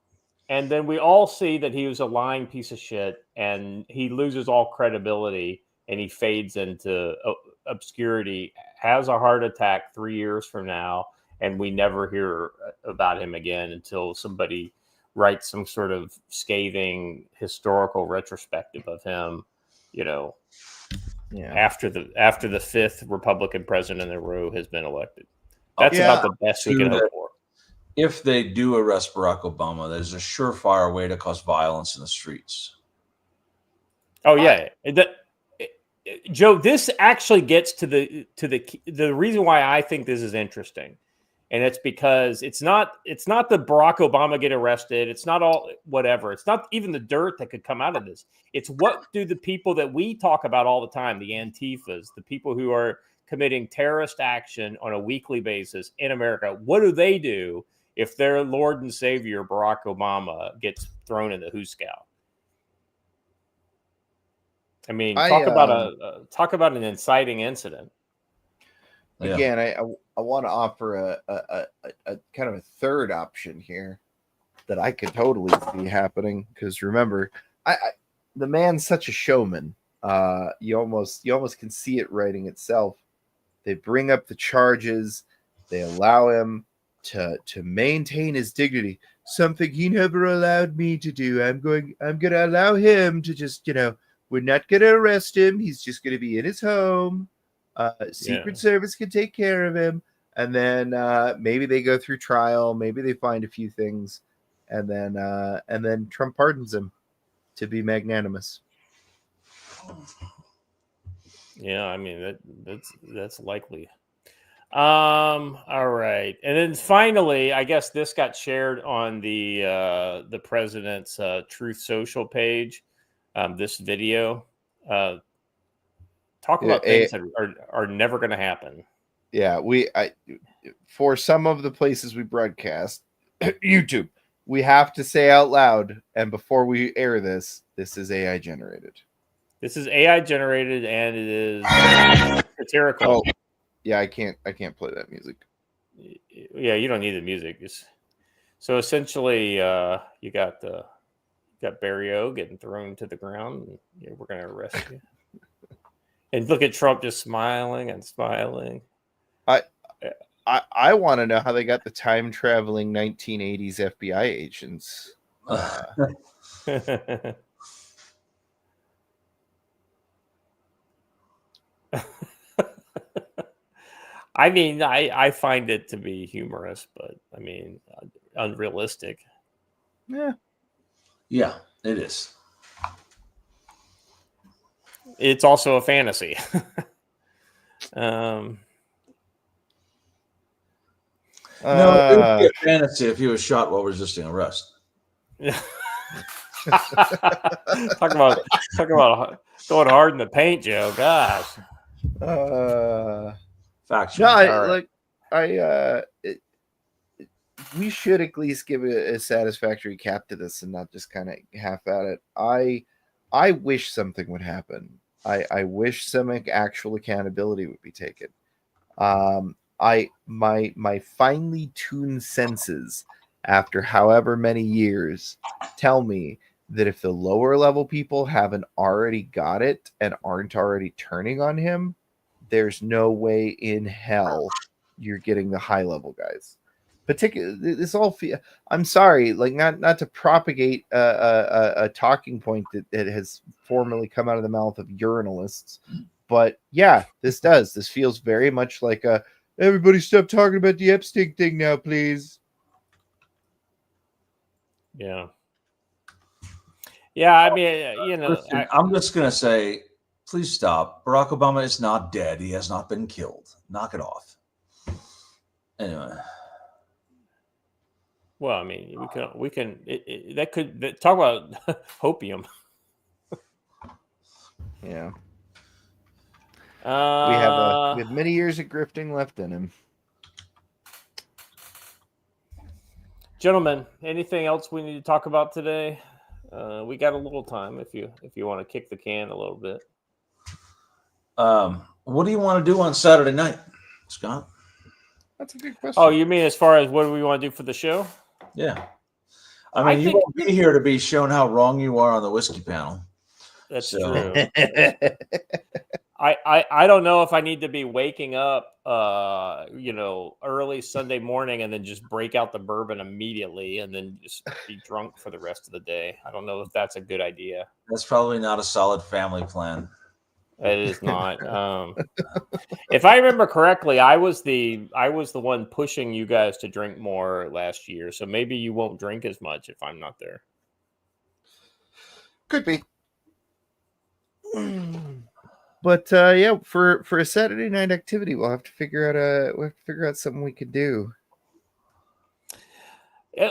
and then we all see that he was a lying piece of shit, and he loses all credibility, and he fades into obscurity, has a heart attack 3 years from now, and we never hear about him again until somebody writes some sort of scathing historical retrospective of him, you know, after the fifth Republican president in a row has been elected. That's about the best we can hope for. If they do arrest Barack Obama, that is a surefire way to cause violence in the streets. Oh yeah, Joe, this actually gets to the reason why I think this is interesting. And it's because it's not the Barack Obama get arrested. It's not all whatever. It's not even the dirt that could come out of this. It's what do the people that we talk about all the time, the Antifas, the people who are committing terrorist action on a weekly basis in America, what do they do if their Lord and Savior, Barack Obama, gets thrown in the Hooskow? I mean, talk about an inciting incident. Again, I want to offer a kind of a third option here that I could totally see happening, because remember, the man's such a showman. You almost can see it writing itself. They bring up the charges. They allow him to maintain his dignity, something he never allowed me to do. I'm going to allow him to just, we're not going to arrest him. He's just going to be in his home. Secret Service can take care of him. And then maybe they go through trial. Maybe they find a few things. And then Trump pardons him to be magnanimous. Yeah, I mean, that's likely. All right. And then finally, I guess this got shared on the president's Truth Social page, this video. Talk about things that are never going to happen. Yeah, for some of the places we broadcast, YouTube, we have to say out loud, and before we air this is AI generated. This is AI generated, and it is satirical. Oh, yeah, I can't play that music. Yeah, you don't need the music. So essentially, you got Barry O getting thrown to the ground. And, we're going to arrest you. And look at Trump just smiling and smiling. I want to know how they got the time traveling 1980s FBI agents. I mean, I find it to be humorous, but I mean, unrealistic. Yeah. Yeah, it is. It's also a fantasy. No, it would be a fantasy if he was shot while resisting arrest. talk about going hard in the paint, Joe. Gosh. Factual. No, we should at least give a satisfactory cap to this and not just kind of half at it. I wish something would happen. I wish some actual accountability would be taken. My finely tuned senses after however many years tell me that if the lower level people haven't already got it and aren't already turning on him, there's no way in hell you're getting the high level guys. Particularly, this all. I'm sorry, like not to propagate a talking point that has formerly come out of the mouth of urinalists, but yeah, this does. This feels very much like a everybody stop talking about the Epstein thing now, please. Yeah. Yeah, I mean, you know, Listen, I'm just gonna say, please stop. Barack Obama is not dead. He has not been killed. Knock it off. Anyway. Well, I mean, we can talk about hopium. Yeah. We have many years of grifting left in him. Gentlemen, anything else we need to talk about today? We got a little time if you want to kick the can a little bit. What do you want to do on Saturday night, Scott? That's a good question. Oh, you mean as far as what do we want to do for the show? Yeah. I mean, you won't be here to be shown how wrong you are on the whiskey panel. That's true. I don't know if I need to be waking up, early Sunday morning and then just break out the bourbon immediately and then just be drunk for the rest of the day. I don't know if that's a good idea. That's probably not a solid family plan. It is not. If I remember correctly, I was the one pushing you guys to drink more last year. So maybe you won't drink as much if I'm not there. Could be. But yeah, for a Saturday night activity, we'll have to figure out something we could do.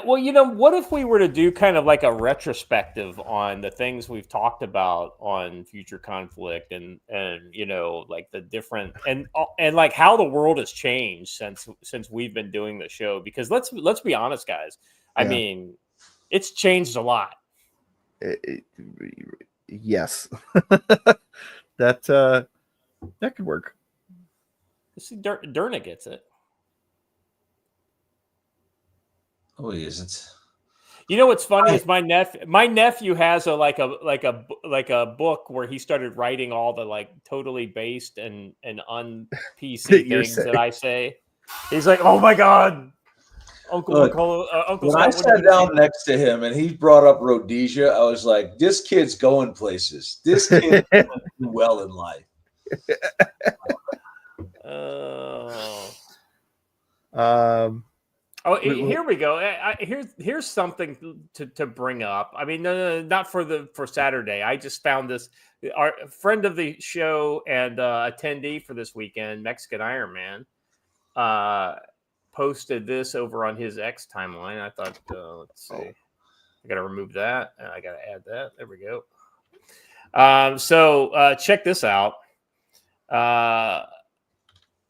Well, what if we were to do kind of like a retrospective on the things we've talked about on Future Conflict and like the different and like how the world has changed since we've been doing the show, because let's be honest, guys. I mean, it's changed a lot. Yes. That could work. See, Derna gets it. Oh, he isn't. You know what's funny is my nephew has a book where he started writing all the like totally based and un-PC things that I say. He's like, oh my god, Uncle McCullough, when I sat down next to him and he brought up Rhodesia, I was like, this kid's going places. This kid's doing well in life. Here we go. Here's something to bring up. I mean, no, not for Saturday. I just found this. Our friend of the show and attendee for this weekend, Mexican Iron Man, posted this over on his X timeline. I thought, let's see. I got to remove that. And I got to add that. There we go. So check this out.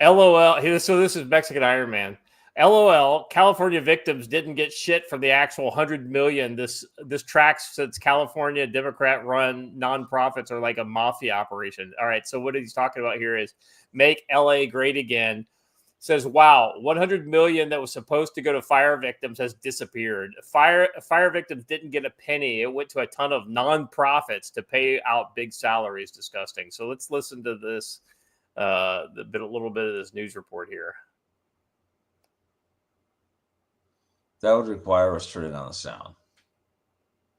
LOL. So this is Mexican Iron Man. LOL, California victims didn't get shit from the actual 100 million. This tracks since California Democrat-run nonprofits are like a mafia operation. All right, so what he's talking about here is make LA great again. Says, wow, 100 million that was supposed to go to fire victims has disappeared. Fire victims didn't get a penny. It went to a ton of nonprofits to pay out big salaries. Disgusting. So let's listen to this, a little bit of this news report here. That would require us turning on the sound.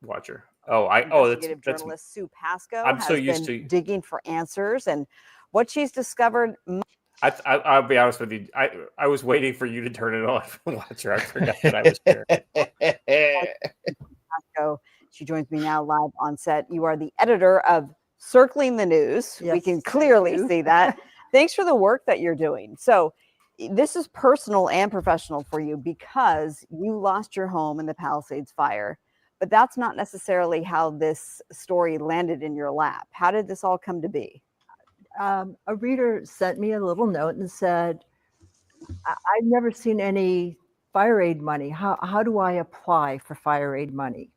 watcher. That's Journalist Sue Pasco I'm has so used been to digging for answers, and what she's discovered. I'll be honest with you. I was waiting for you to turn it on, watcher. I forgot that I was there. Pasco, she joins me now live on set. You are the editor of Circling the News. We can clearly see that. Thanks for the work that you're doing. So this is personal and professional for you because you lost your home in the Palisades fire, but that's not necessarily how this story landed in your lap. How did this all come to be? A reader sent me a little note and said, I've never seen any fire aid money. How do I apply for fire aid money?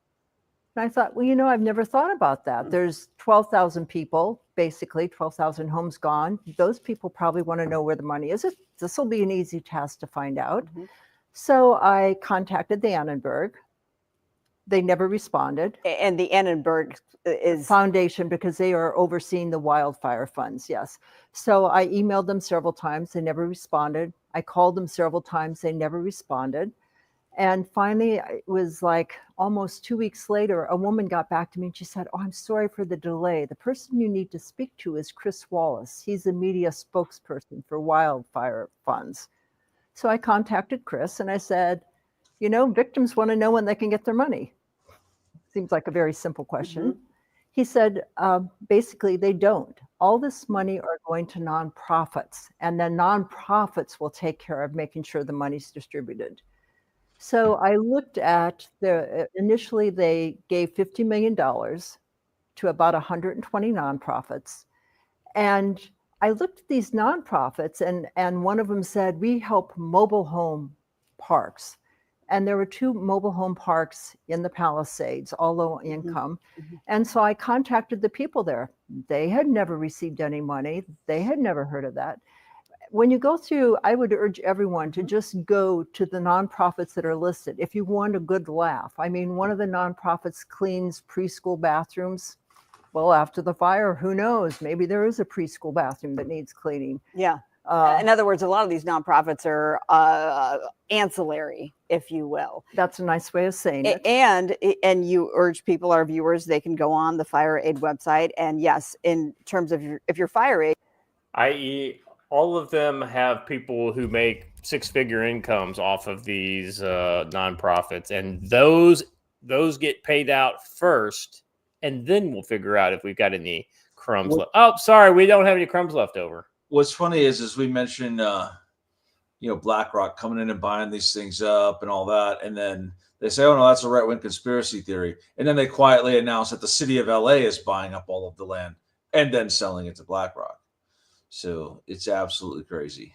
And I thought, well, I've never thought about that. There's 12,000 people, basically 12,000 homes gone. Those people probably want to know where the money is. This will be an easy task to find out. So I contacted the Annenberg. They never responded. And the Annenberg is Foundation, because they are overseeing the wildfire funds. Yes. So I emailed them several times. They never responded. I called them several times. They never responded. And finally, it was like almost 2 weeks later, a woman got back to me and she said, "Oh, I'm sorry for the delay. The person you need to speak to is Chris Wallace. He's a media spokesperson for wildfire funds." So I contacted Chris and I said, victims want to know when they can get their money. Seems like a very simple question. He said, basically, they don't. All this money are going to nonprofits, and then nonprofits will take care of making sure the money's distributed. So I looked at initially they gave $50 million to about 120 nonprofits. And I looked at these nonprofits and one of them said, we help mobile home parks. And there were 2 mobile home parks in the Palisades, all low income. And so I contacted the people there. They had never received any money. They had never heard of that. When you go through, I would urge everyone to just go to the nonprofits that are listed if you want a good laugh. I mean, one of the nonprofits cleans preschool bathrooms. Well, after the fire, who knows? Maybe there is a preschool bathroom that needs cleaning. Yeah. In other words, a lot of these nonprofits are ancillary, if you will. That's a nice way of saying it. And you urge people, our viewers, they can go on the fire aid website. And yes, in terms of if you're fire aid, i.e., all of them have people who make 6-figure incomes off of these nonprofits, and those get paid out first, and then we'll figure out if we've got any crumbs left. Oh, sorry, we don't have any crumbs left over. What's funny is we mentioned, BlackRock coming in and buying these things up and all that. And then they say, oh, no, that's a right-wing conspiracy theory. And then they quietly announce that the city of LA is buying up all of the land and then selling it to BlackRock. So it's absolutely crazy.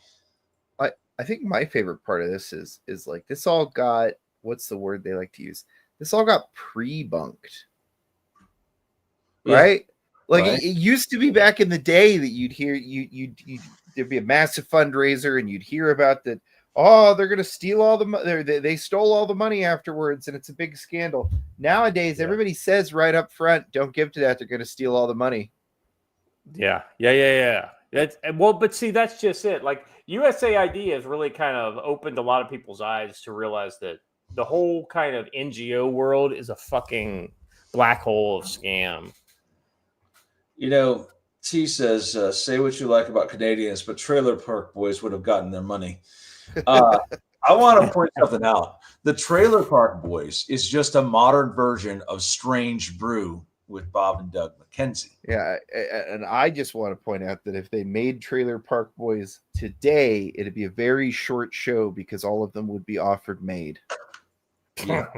I think my favorite part of this is like this all got, what's the word they like to use? This all got pre-bunked. Right? Like right. It used to be back in the day that you'd hear there'd be a massive fundraiser and you'd hear about that. Oh, they're going to steal all the money. They stole all the money afterwards, and it's a big scandal. Nowadays, everybody says right up front, "Don't give to that. They're going to steal all the money." Yeah. But see, that's just it. Like USAID has really kind of opened a lot of people's eyes to realize that the whole kind of NGO world is a fucking black hole of scam. T says, say what you like about Canadians, but Trailer Park Boys would have gotten their money. I want to point something out. The Trailer Park Boys is just a modern version of Strange Brew with Bob and Doug McKenzie. Yeah, and I just want to point out that if they made Trailer Park Boys today, it'd be a very short show because all of them would be offered made. Yeah.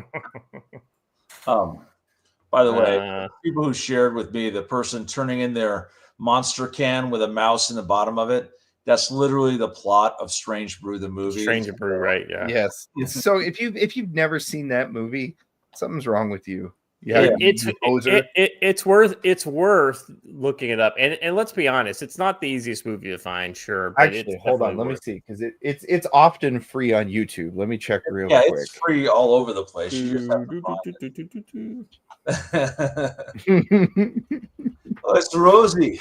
By the way, people who shared with me, the person turning in their monster can with a mouse in the bottom of it, that's literally the plot of Strange Brew, the movie. Strange Brew, right? Yeah. Yes. So if you've never seen that movie, something's wrong with you. Yeah, it's worth looking it up. And let's be honest, it's not the easiest movie to find, sure. But actually, hold on, let me see, because it's often free on YouTube. Let me check real quick. It's free all over the place. You just have to find it. Oh, it's Rosie.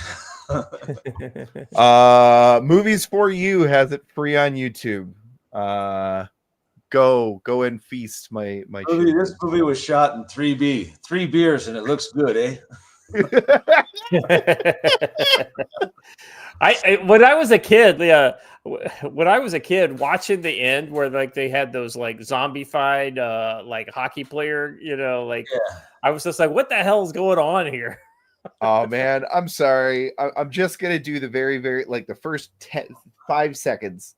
Movies for You has it free on YouTube. go and feast my children. This movie was shot in 3B, 3 beers, and it looks good, eh? When I was a kid, when I was a kid, watching the end where like they had those like zombified like hockey player, I was just like, what the hell is going on here? Oh man, I'm sorry. I'm just gonna do the very, very like the first 5 seconds.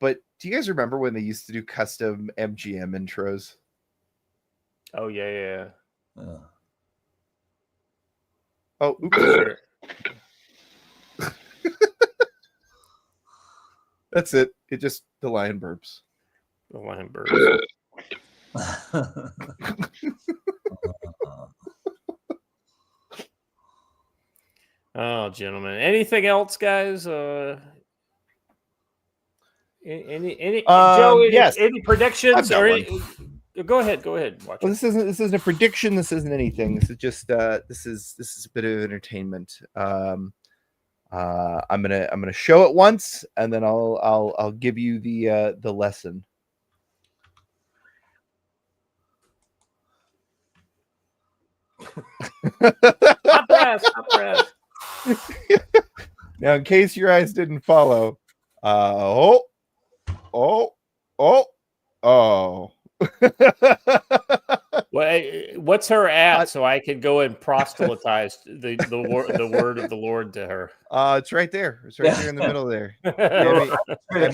But do you guys remember when they used to do custom MGM intros? Oh yeah. Oh, oops. Sure. That's it. It just the lion burps. The lion burps. Oh, gentlemen. Anything else, guys? Any Joe? Yes. Any predictions? Or go ahead. Watch well, this isn't a prediction. This isn't anything. This is just this is a bit of entertainment. I'm gonna show it once, and then I'll give you the lesson. Hot press. Now, in case your eyes didn't follow, oh. What's her at so I can go and proselytize the word of the Lord to her? It's right there. It's right there in the middle there. That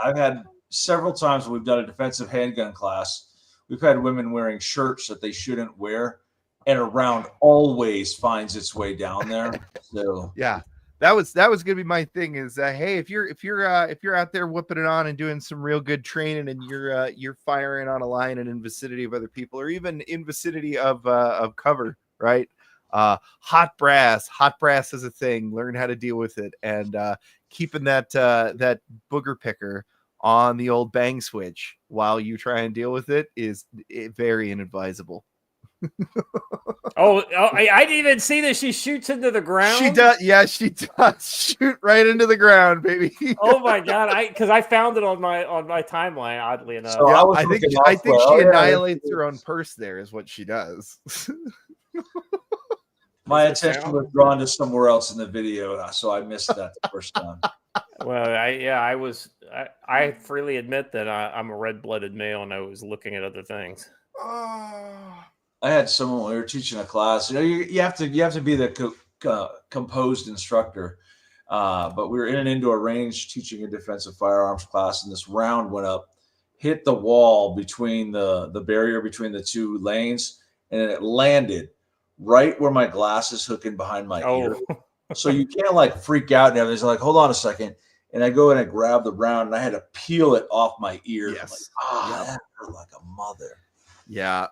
I've had several times when we've done a defensive handgun class. We've had women wearing shirts that they shouldn't wear, and a round always finds its way down there. So yeah. That was gonna be my thing. Is hey, if you're out there whipping it on and doing some real good training, and you're firing on a line and in vicinity of other people, or even in vicinity of cover, right? Hot brass is a thing. Learn how to deal with it, and keeping that booger picker on the old bang switch while you try and deal with it is very inadvisable. I didn't even see that she shoots into the ground. She does. Yeah, she does shoot right into the ground, baby. Oh my god! Because I found it on my timeline. Oddly enough, so yeah, I think she annihilates her own purse. There is what she does. My attention was drawn to somewhere else in the video, so I missed that the first time. Well, I freely admit that I'm a red-blooded male, and I was looking at other things. I had someone when we were teaching a class. You have to be the composed instructor. But we were in an indoor range teaching a defensive firearms class, and this round went up, hit the wall between the barrier between the two lanes, and then it landed right where my glass is hooking behind my ear. So you can't like freak out and everything's like, hold on a second. And I go in and grab the round, and I had to peel it off my ear. Yes. That hurt like a mother. Yeah.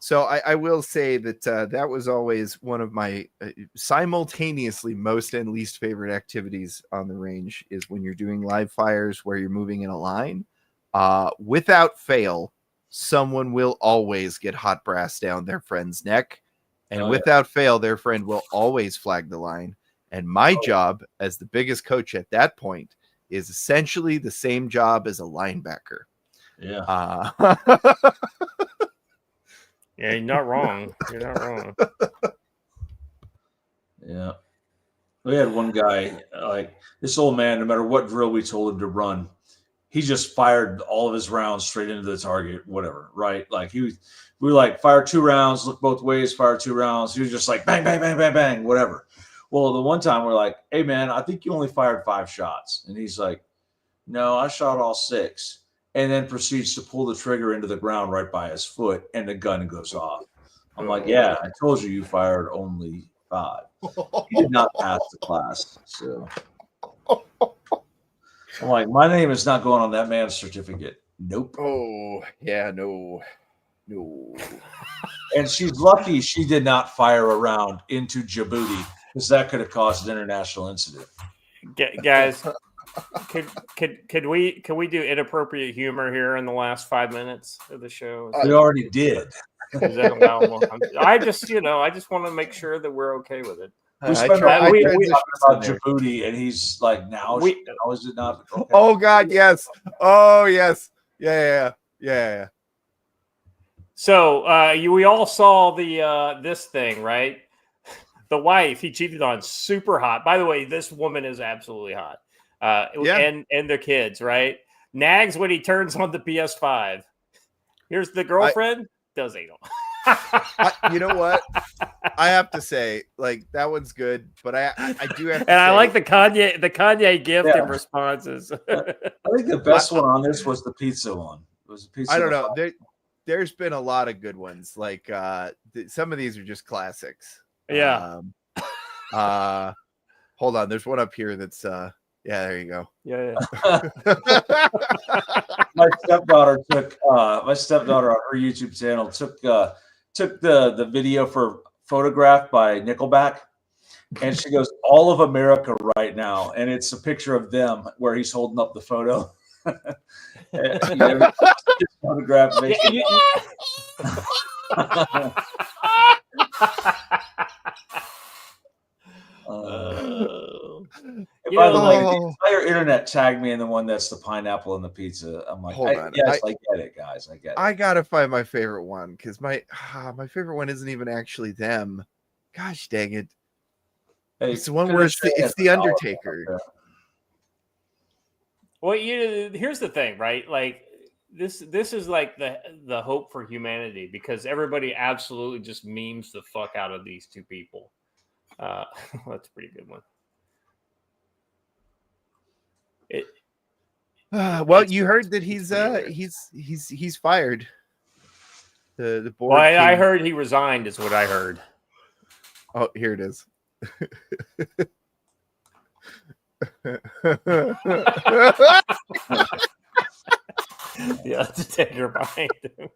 So I will say that that was always one of my simultaneously most and least favorite activities on the range is when you're doing live fires where you're moving in a line. Without fail, someone will always get hot brass down their friend's neck. And without fail, their friend will always flag the line. And my job as the biggest coach at that point is essentially the same job as a linebacker. Yeah. Yeah, you're not wrong. Yeah. We had one guy, like this old man, no matter what drill we told him to run, he just fired all of his rounds straight into the target, whatever, right? Like we were like, fire 2 rounds, look both ways, fire 2 rounds. He was just like, bang, bang, bang, bang, bang, whatever. Well, the one time we're like, hey, man, I think you only fired 5 shots. And he's like, no, I shot all 6. And then proceeds to pull the trigger into the ground right by his foot, and the gun goes off. I'm like, yeah, I told you fired only 5. He did not pass the class. So I'm like, my name is not going on that man's certificate. Nope. Oh, yeah, no. And she's lucky she did not fire a round into Djibouti, because that could have caused an international incident. Guys, can we do inappropriate humor here in the last 5 minutes of the show? We already did. Is that allowable? I just want to make sure that we're okay with it. We spent about Djibouti, and he's like, now is it not? Okay. Oh God, yes. Oh yes. Yeah. So we all saw the this thing, right? The wife he cheated on, super hot. By the way, this woman is absolutely hot. And their kids, right? Nags when he turns on the PS5. Here's the girlfriend. Does anal. You know what? I have to say, like, that one's good, but I do have to and say, I like the Kanye gift and responses. I think the best one on this was the pizza one. It was a pizza. I don't know. There's been a lot of good ones. Like some of these are just classics. Yeah. Hold on. There's one up here that's there you go. Yeah. My stepdaughter on her YouTube channel took the video for Photograph by Nickelback, and she goes, all of America right now, and it's a picture of them where he's holding up the photo. Photograph. By the way, the entire internet tagged me in the one that's the pineapple and the pizza. I'm like, I get it, guys. I get it. I gotta find my favorite one because my favorite one isn't even actually them. Gosh dang it! Hey, it's the one where it's the Undertaker. Well, here's the thing, right? Like this is like the hope for humanity because everybody absolutely just memes the fuck out of these two people. That's a pretty good one. Well, you heard that he's fired. The board. Well, I heard he resigned. Is what I heard. Oh, here it is. Yeah, to take her behind him.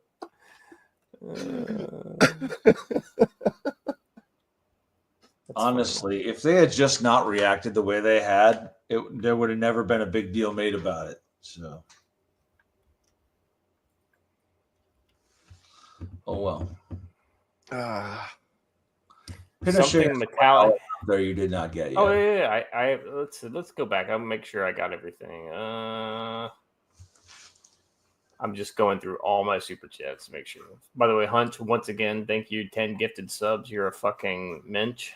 Honestly, if they had just not reacted the way they had, there would have never been a big deal made about it. So, oh well. Something metallic there you did not get yet. Oh yeah. Let's go back. I'll make sure I got everything. I'm just going through all my super chats to make sure. By the way, Hunch, once again, thank you. 10 gifted subs. You're a fucking mensch.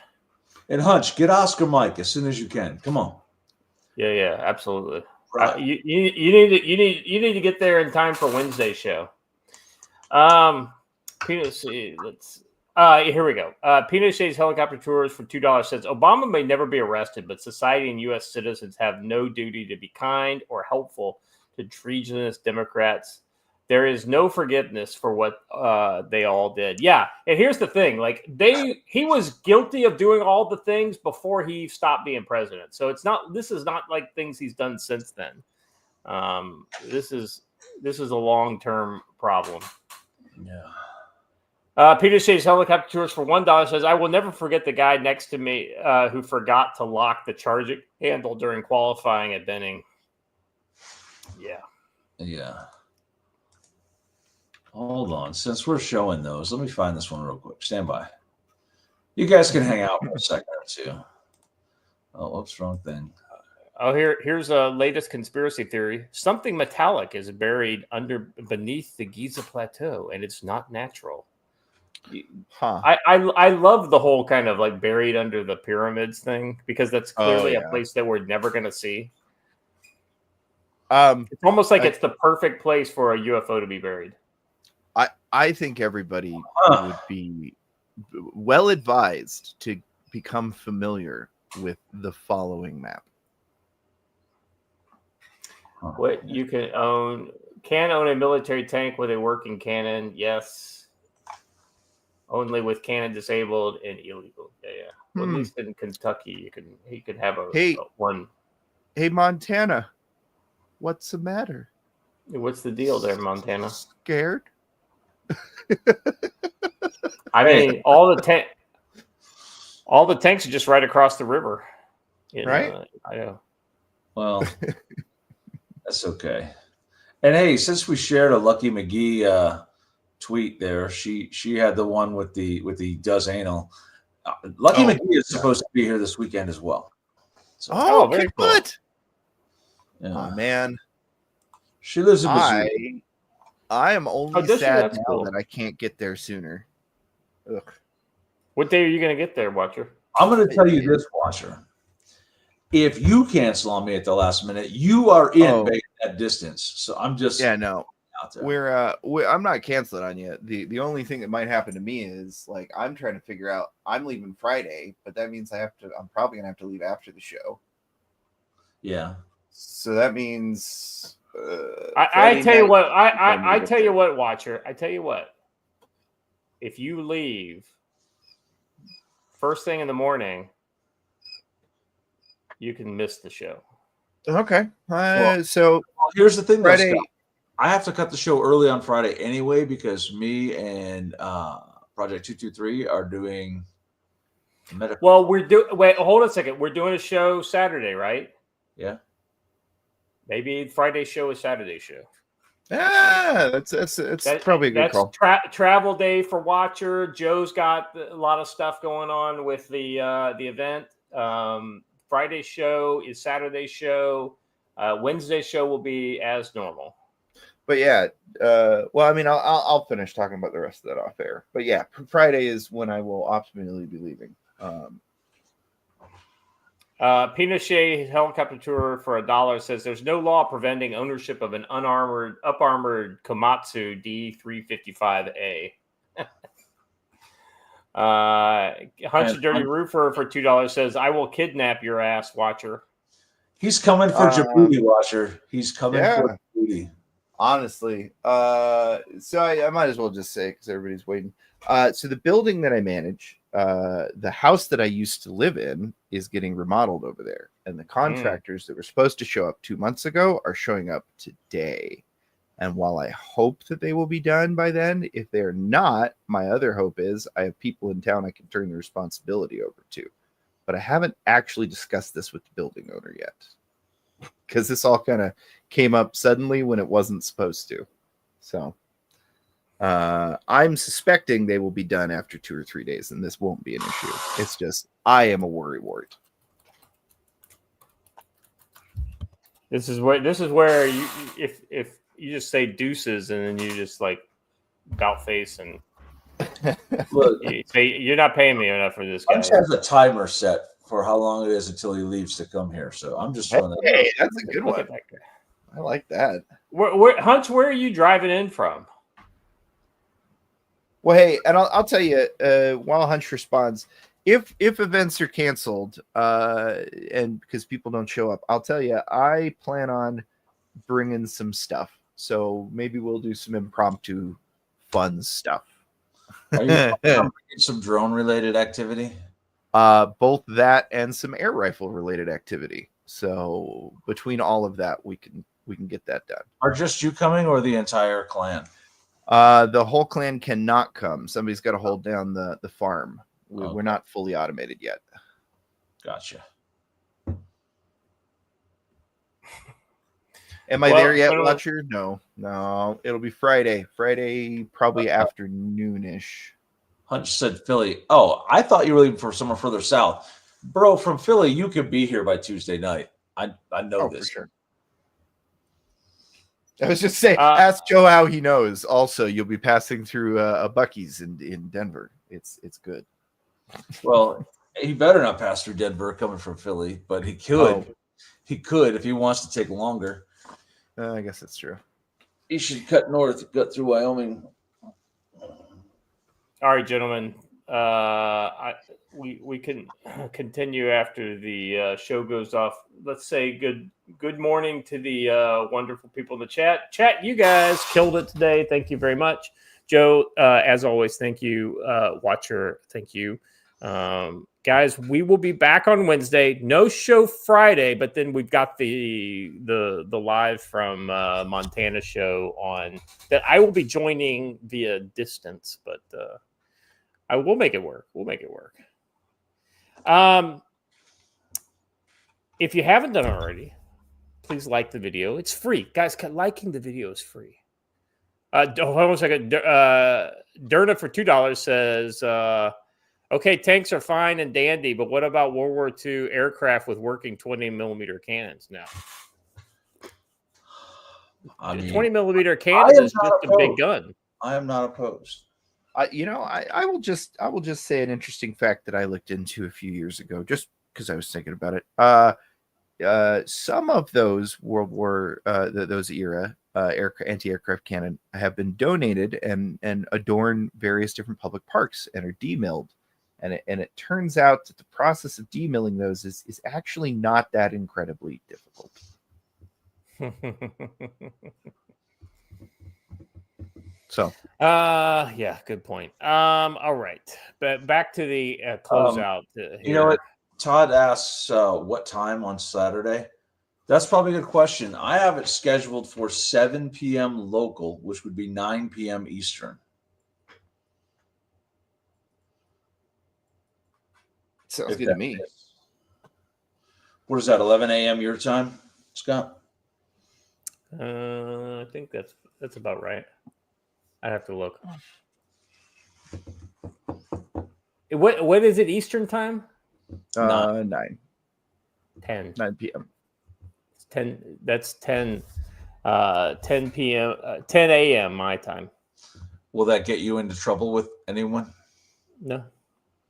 And Hunch, get Oscar Mike as soon as you can. Come on. Yeah, absolutely. Right. You need to get there in time for Wednesday's show. Here we go. Pinochet's helicopter tours for $2 says Obama may never be arrested, but society and U.S. citizens have no duty to be kind or helpful to treasonous Democrats. There is no forgiveness for what they all did. Yeah, and here's the thing: like he was guilty of doing all the things before he stopped being president. So this is not like things he's done since then. This is a long-term problem. Yeah. Peter Shay's helicopter tours for $1 says, I will never forget the guy next to me who forgot to lock the charging handle during qualifying at Benning. Yeah. Hold on. Since we're showing those, let me find this one real quick. Stand by. You guys can hang out for a second or two. Oh, oops, wrong thing. Oh, here's a latest conspiracy theory. Something metallic is buried beneath the Giza Plateau, and it's not natural. Huh. I love the whole kind of like buried under the pyramids thing because that's clearly a place that we're never going to see. It's almost like it's the perfect place for a UFO to be buried. I think everybody would be well advised to become familiar with the following map. What you can own a military tank with a working cannon. Yes. Only with cannon disabled and illegal. Yeah. Well, at least in Kentucky, he could have one. Hey, Montana, what's the matter? What's the deal there, Montana? Scared? I mean, all the tanks are just right across the river. Right? I know. Well, that's okay. And hey, since we shared a Lucky McGee tweet there, she had the one with the does anal. Lucky McGee is supposed to be here this weekend as well. So, very cool. Yeah. Oh man. She lives in Missouri. I am only does she? sad That's now cool. that I can't get there sooner. Ugh. What day are you going to get there, Watcher? I'm going to tell you this, Watcher. If you cancel on me at the last minute, you are in that distance. So I'm just no. out there. I'm not canceling on you. The only thing that might happen to me is like I'm trying to figure out. I'm leaving Friday, but that means I'm probably gonna have to leave after the show. Yeah. So that means I tell you what. I tell you what, Watcher. I tell you what. If you leave first thing in the morning, you can miss the show. Okay. So here's the thing, Friday. Scott. I have to cut the show early on Friday anyway because me and Project 223 are doing medical. Well, wait, hold on a second. We're doing a show Saturday, right? Yeah. Maybe Friday show is Saturday show. Yeah, that's probably a good call. Travel day for Watcher. Joe's got a lot of stuff going on with the event. Friday show is Saturday show. Wednesday show will be as normal. But yeah, well, I mean, I'll finish talking about the rest of that off air. But yeah, Friday is when I will optimally be leaving. Pinochet helicopter tour for $1 says there's no law preventing ownership of an up-armored Komatsu D355A. Hunch a Dirty Roofer for $2 says, I will kidnap your ass, Watcher. He's coming for Djibouti, Watcher. He's coming for Djibouti. Honestly. So I might as well just say, because everybody's waiting. So the building that I manage, the house that I used to live in is getting remodeled over there. And the contractors that were supposed to show up 2 months ago are showing up today. And while I hope that they will be done by then, if they're not, my other hope is I have people in town I can turn the responsibility over to. But I haven't actually discussed this with the building owner yet. Because this all kind of came up suddenly when it wasn't supposed to. So I'm suspecting they will be done after 2 or 3 days, and this won't be an issue. It's just I am a worrywart. This is where you if you just say deuces and then you just like about face and Look, you say you're not paying me enough for this guy. Hunch has a timer set for how long it is until he leaves to come here. So I'm just throwing that. Hey, that's a good one. I like that. Hunch, where are you driving in from? Well, hey, and I'll tell you, while Hunch responds, if events are canceled, and because people don't show up, I'll tell you, I plan on bringing some stuff. So maybe we'll do some impromptu fun stuff. Are you bringing some drone related activity? Both that and some air rifle related activity. So between all of that, we can get that done. Are just you coming or the entire clan? The whole clan cannot come. Somebody's got to hold down the farm. We're not fully automated yet. Gotcha. Am I there yet, Watcher? No. It'll be Friday. Friday, probably afternoonish. Hunch said Philly. Oh, I thought you were leaving for somewhere further south. Bro, from Philly, you could be here by Tuesday night. I know this. For sure. I was just saying, ask Joe how he knows. Also, you'll be passing through a Buc-ee's in Denver. It's good. Well, he better not pass through Denver coming from Philly, but he could. Oh. He could if he wants to take longer. I guess that's true. He should cut north, cut through Wyoming. All right, gentlemen. We can continue after the show goes off. Let's say good morning to the wonderful people in the chat. Chat, you guys killed it today. Thank you very much. Joe, as always, thank you. Watcher, thank you. Guys, we will be back on Wednesday. No show Friday, but then we've got the live from Montana show on that I will be joining via distance, but I will make it work. We'll make it work. If you haven't done it already, please like the video. It's free. Guys, liking the video is free. Hold on a second. Derna for $2 says, okay, tanks are fine and dandy, but what about World War II aircraft with working 20mm cannons now? I mean, 20 millimeter cannon is just a big gun. I am not opposed. I will just say an interesting fact that I looked into a few years ago, just because I was thinking about it. Some of those World War, those era anti-aircraft cannon have been donated and adorn various different public parks and are demilled. And it turns out that the process of demilling those is actually not that incredibly difficult. So, yeah, good point. All right, but back to the closeout. You know what? Todd asks what time on Saturday. That's probably a good question. I have it scheduled for 7 p.m. local, which would be 9 p.m. Eastern. Sounds good to me. What is that? 11 a.m. your time, Scott? I think that's about right. I have to look. What is it Eastern time? 9 10 p.m. It's 10. That's 10. 10 p.m. 10 a.m. my time. Will that get you into trouble with anyone? No.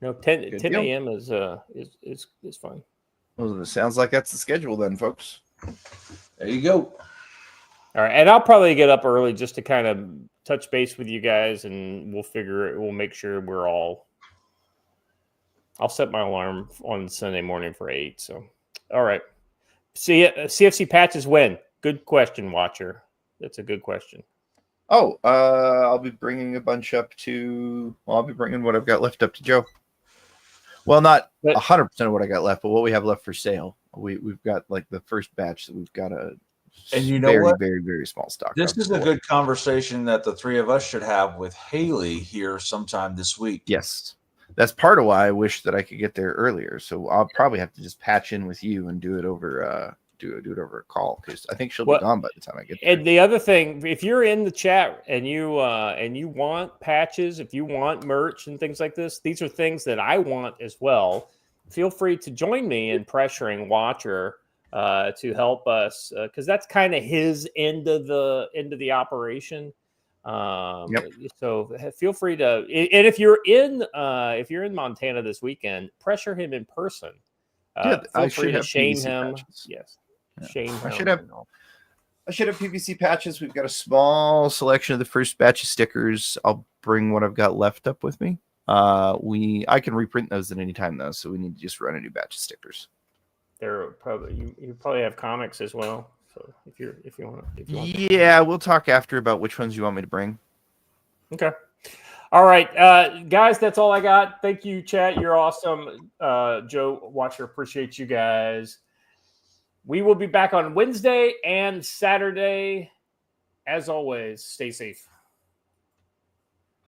10 a.m. is fine. Well, it sounds like that's the schedule then, folks. There you go. All right, and I'll probably get up early just to kind of touch base with you guys, and we'll make sure we're all. I'll set my alarm on Sunday morning for 8. So, all right. CFC patches when? Good question, Watcher. That's a good question. Oh, I'll be bringing a bunch up to. Well, I'll be bringing what I've got left up to Joe. Well, not 100% of what I got left, but what we have left for sale. We've got like the first batch that we've got a. And you know very, what? very, very small stock. This is a good conversation that the three of us should have with Haley here sometime this week. Yes. That's part of why I wish that I could get there earlier. So I'll probably have to just patch in with you and do it over do it over a call, because I think she'll be gone by the time I get there. And the other thing, if you're in the chat and you want patches, if you want merch and things like this, these are things that I want as well. Feel free to join me in pressuring Watcher to help us, because that's kind of his end of the operation. So feel free to, and if you're in Montana this weekend, pressure him in person. Feel free to shame him. Patches. Yes, shame him. I should have PVC patches. We've got a small selection of the first batch of stickers. I'll bring what I've got left up with me. I can reprint those at any time though, so we need to just run a new batch of stickers. They're probably you probably have comics as well. So if you want. Yeah, we'll talk after about which ones you want me to bring. Okay. All right, guys, that's all I got. Thank you, chat. You're awesome. Joe, Watcher, appreciate you guys. We will be back on Wednesday and Saturday. As always, stay safe.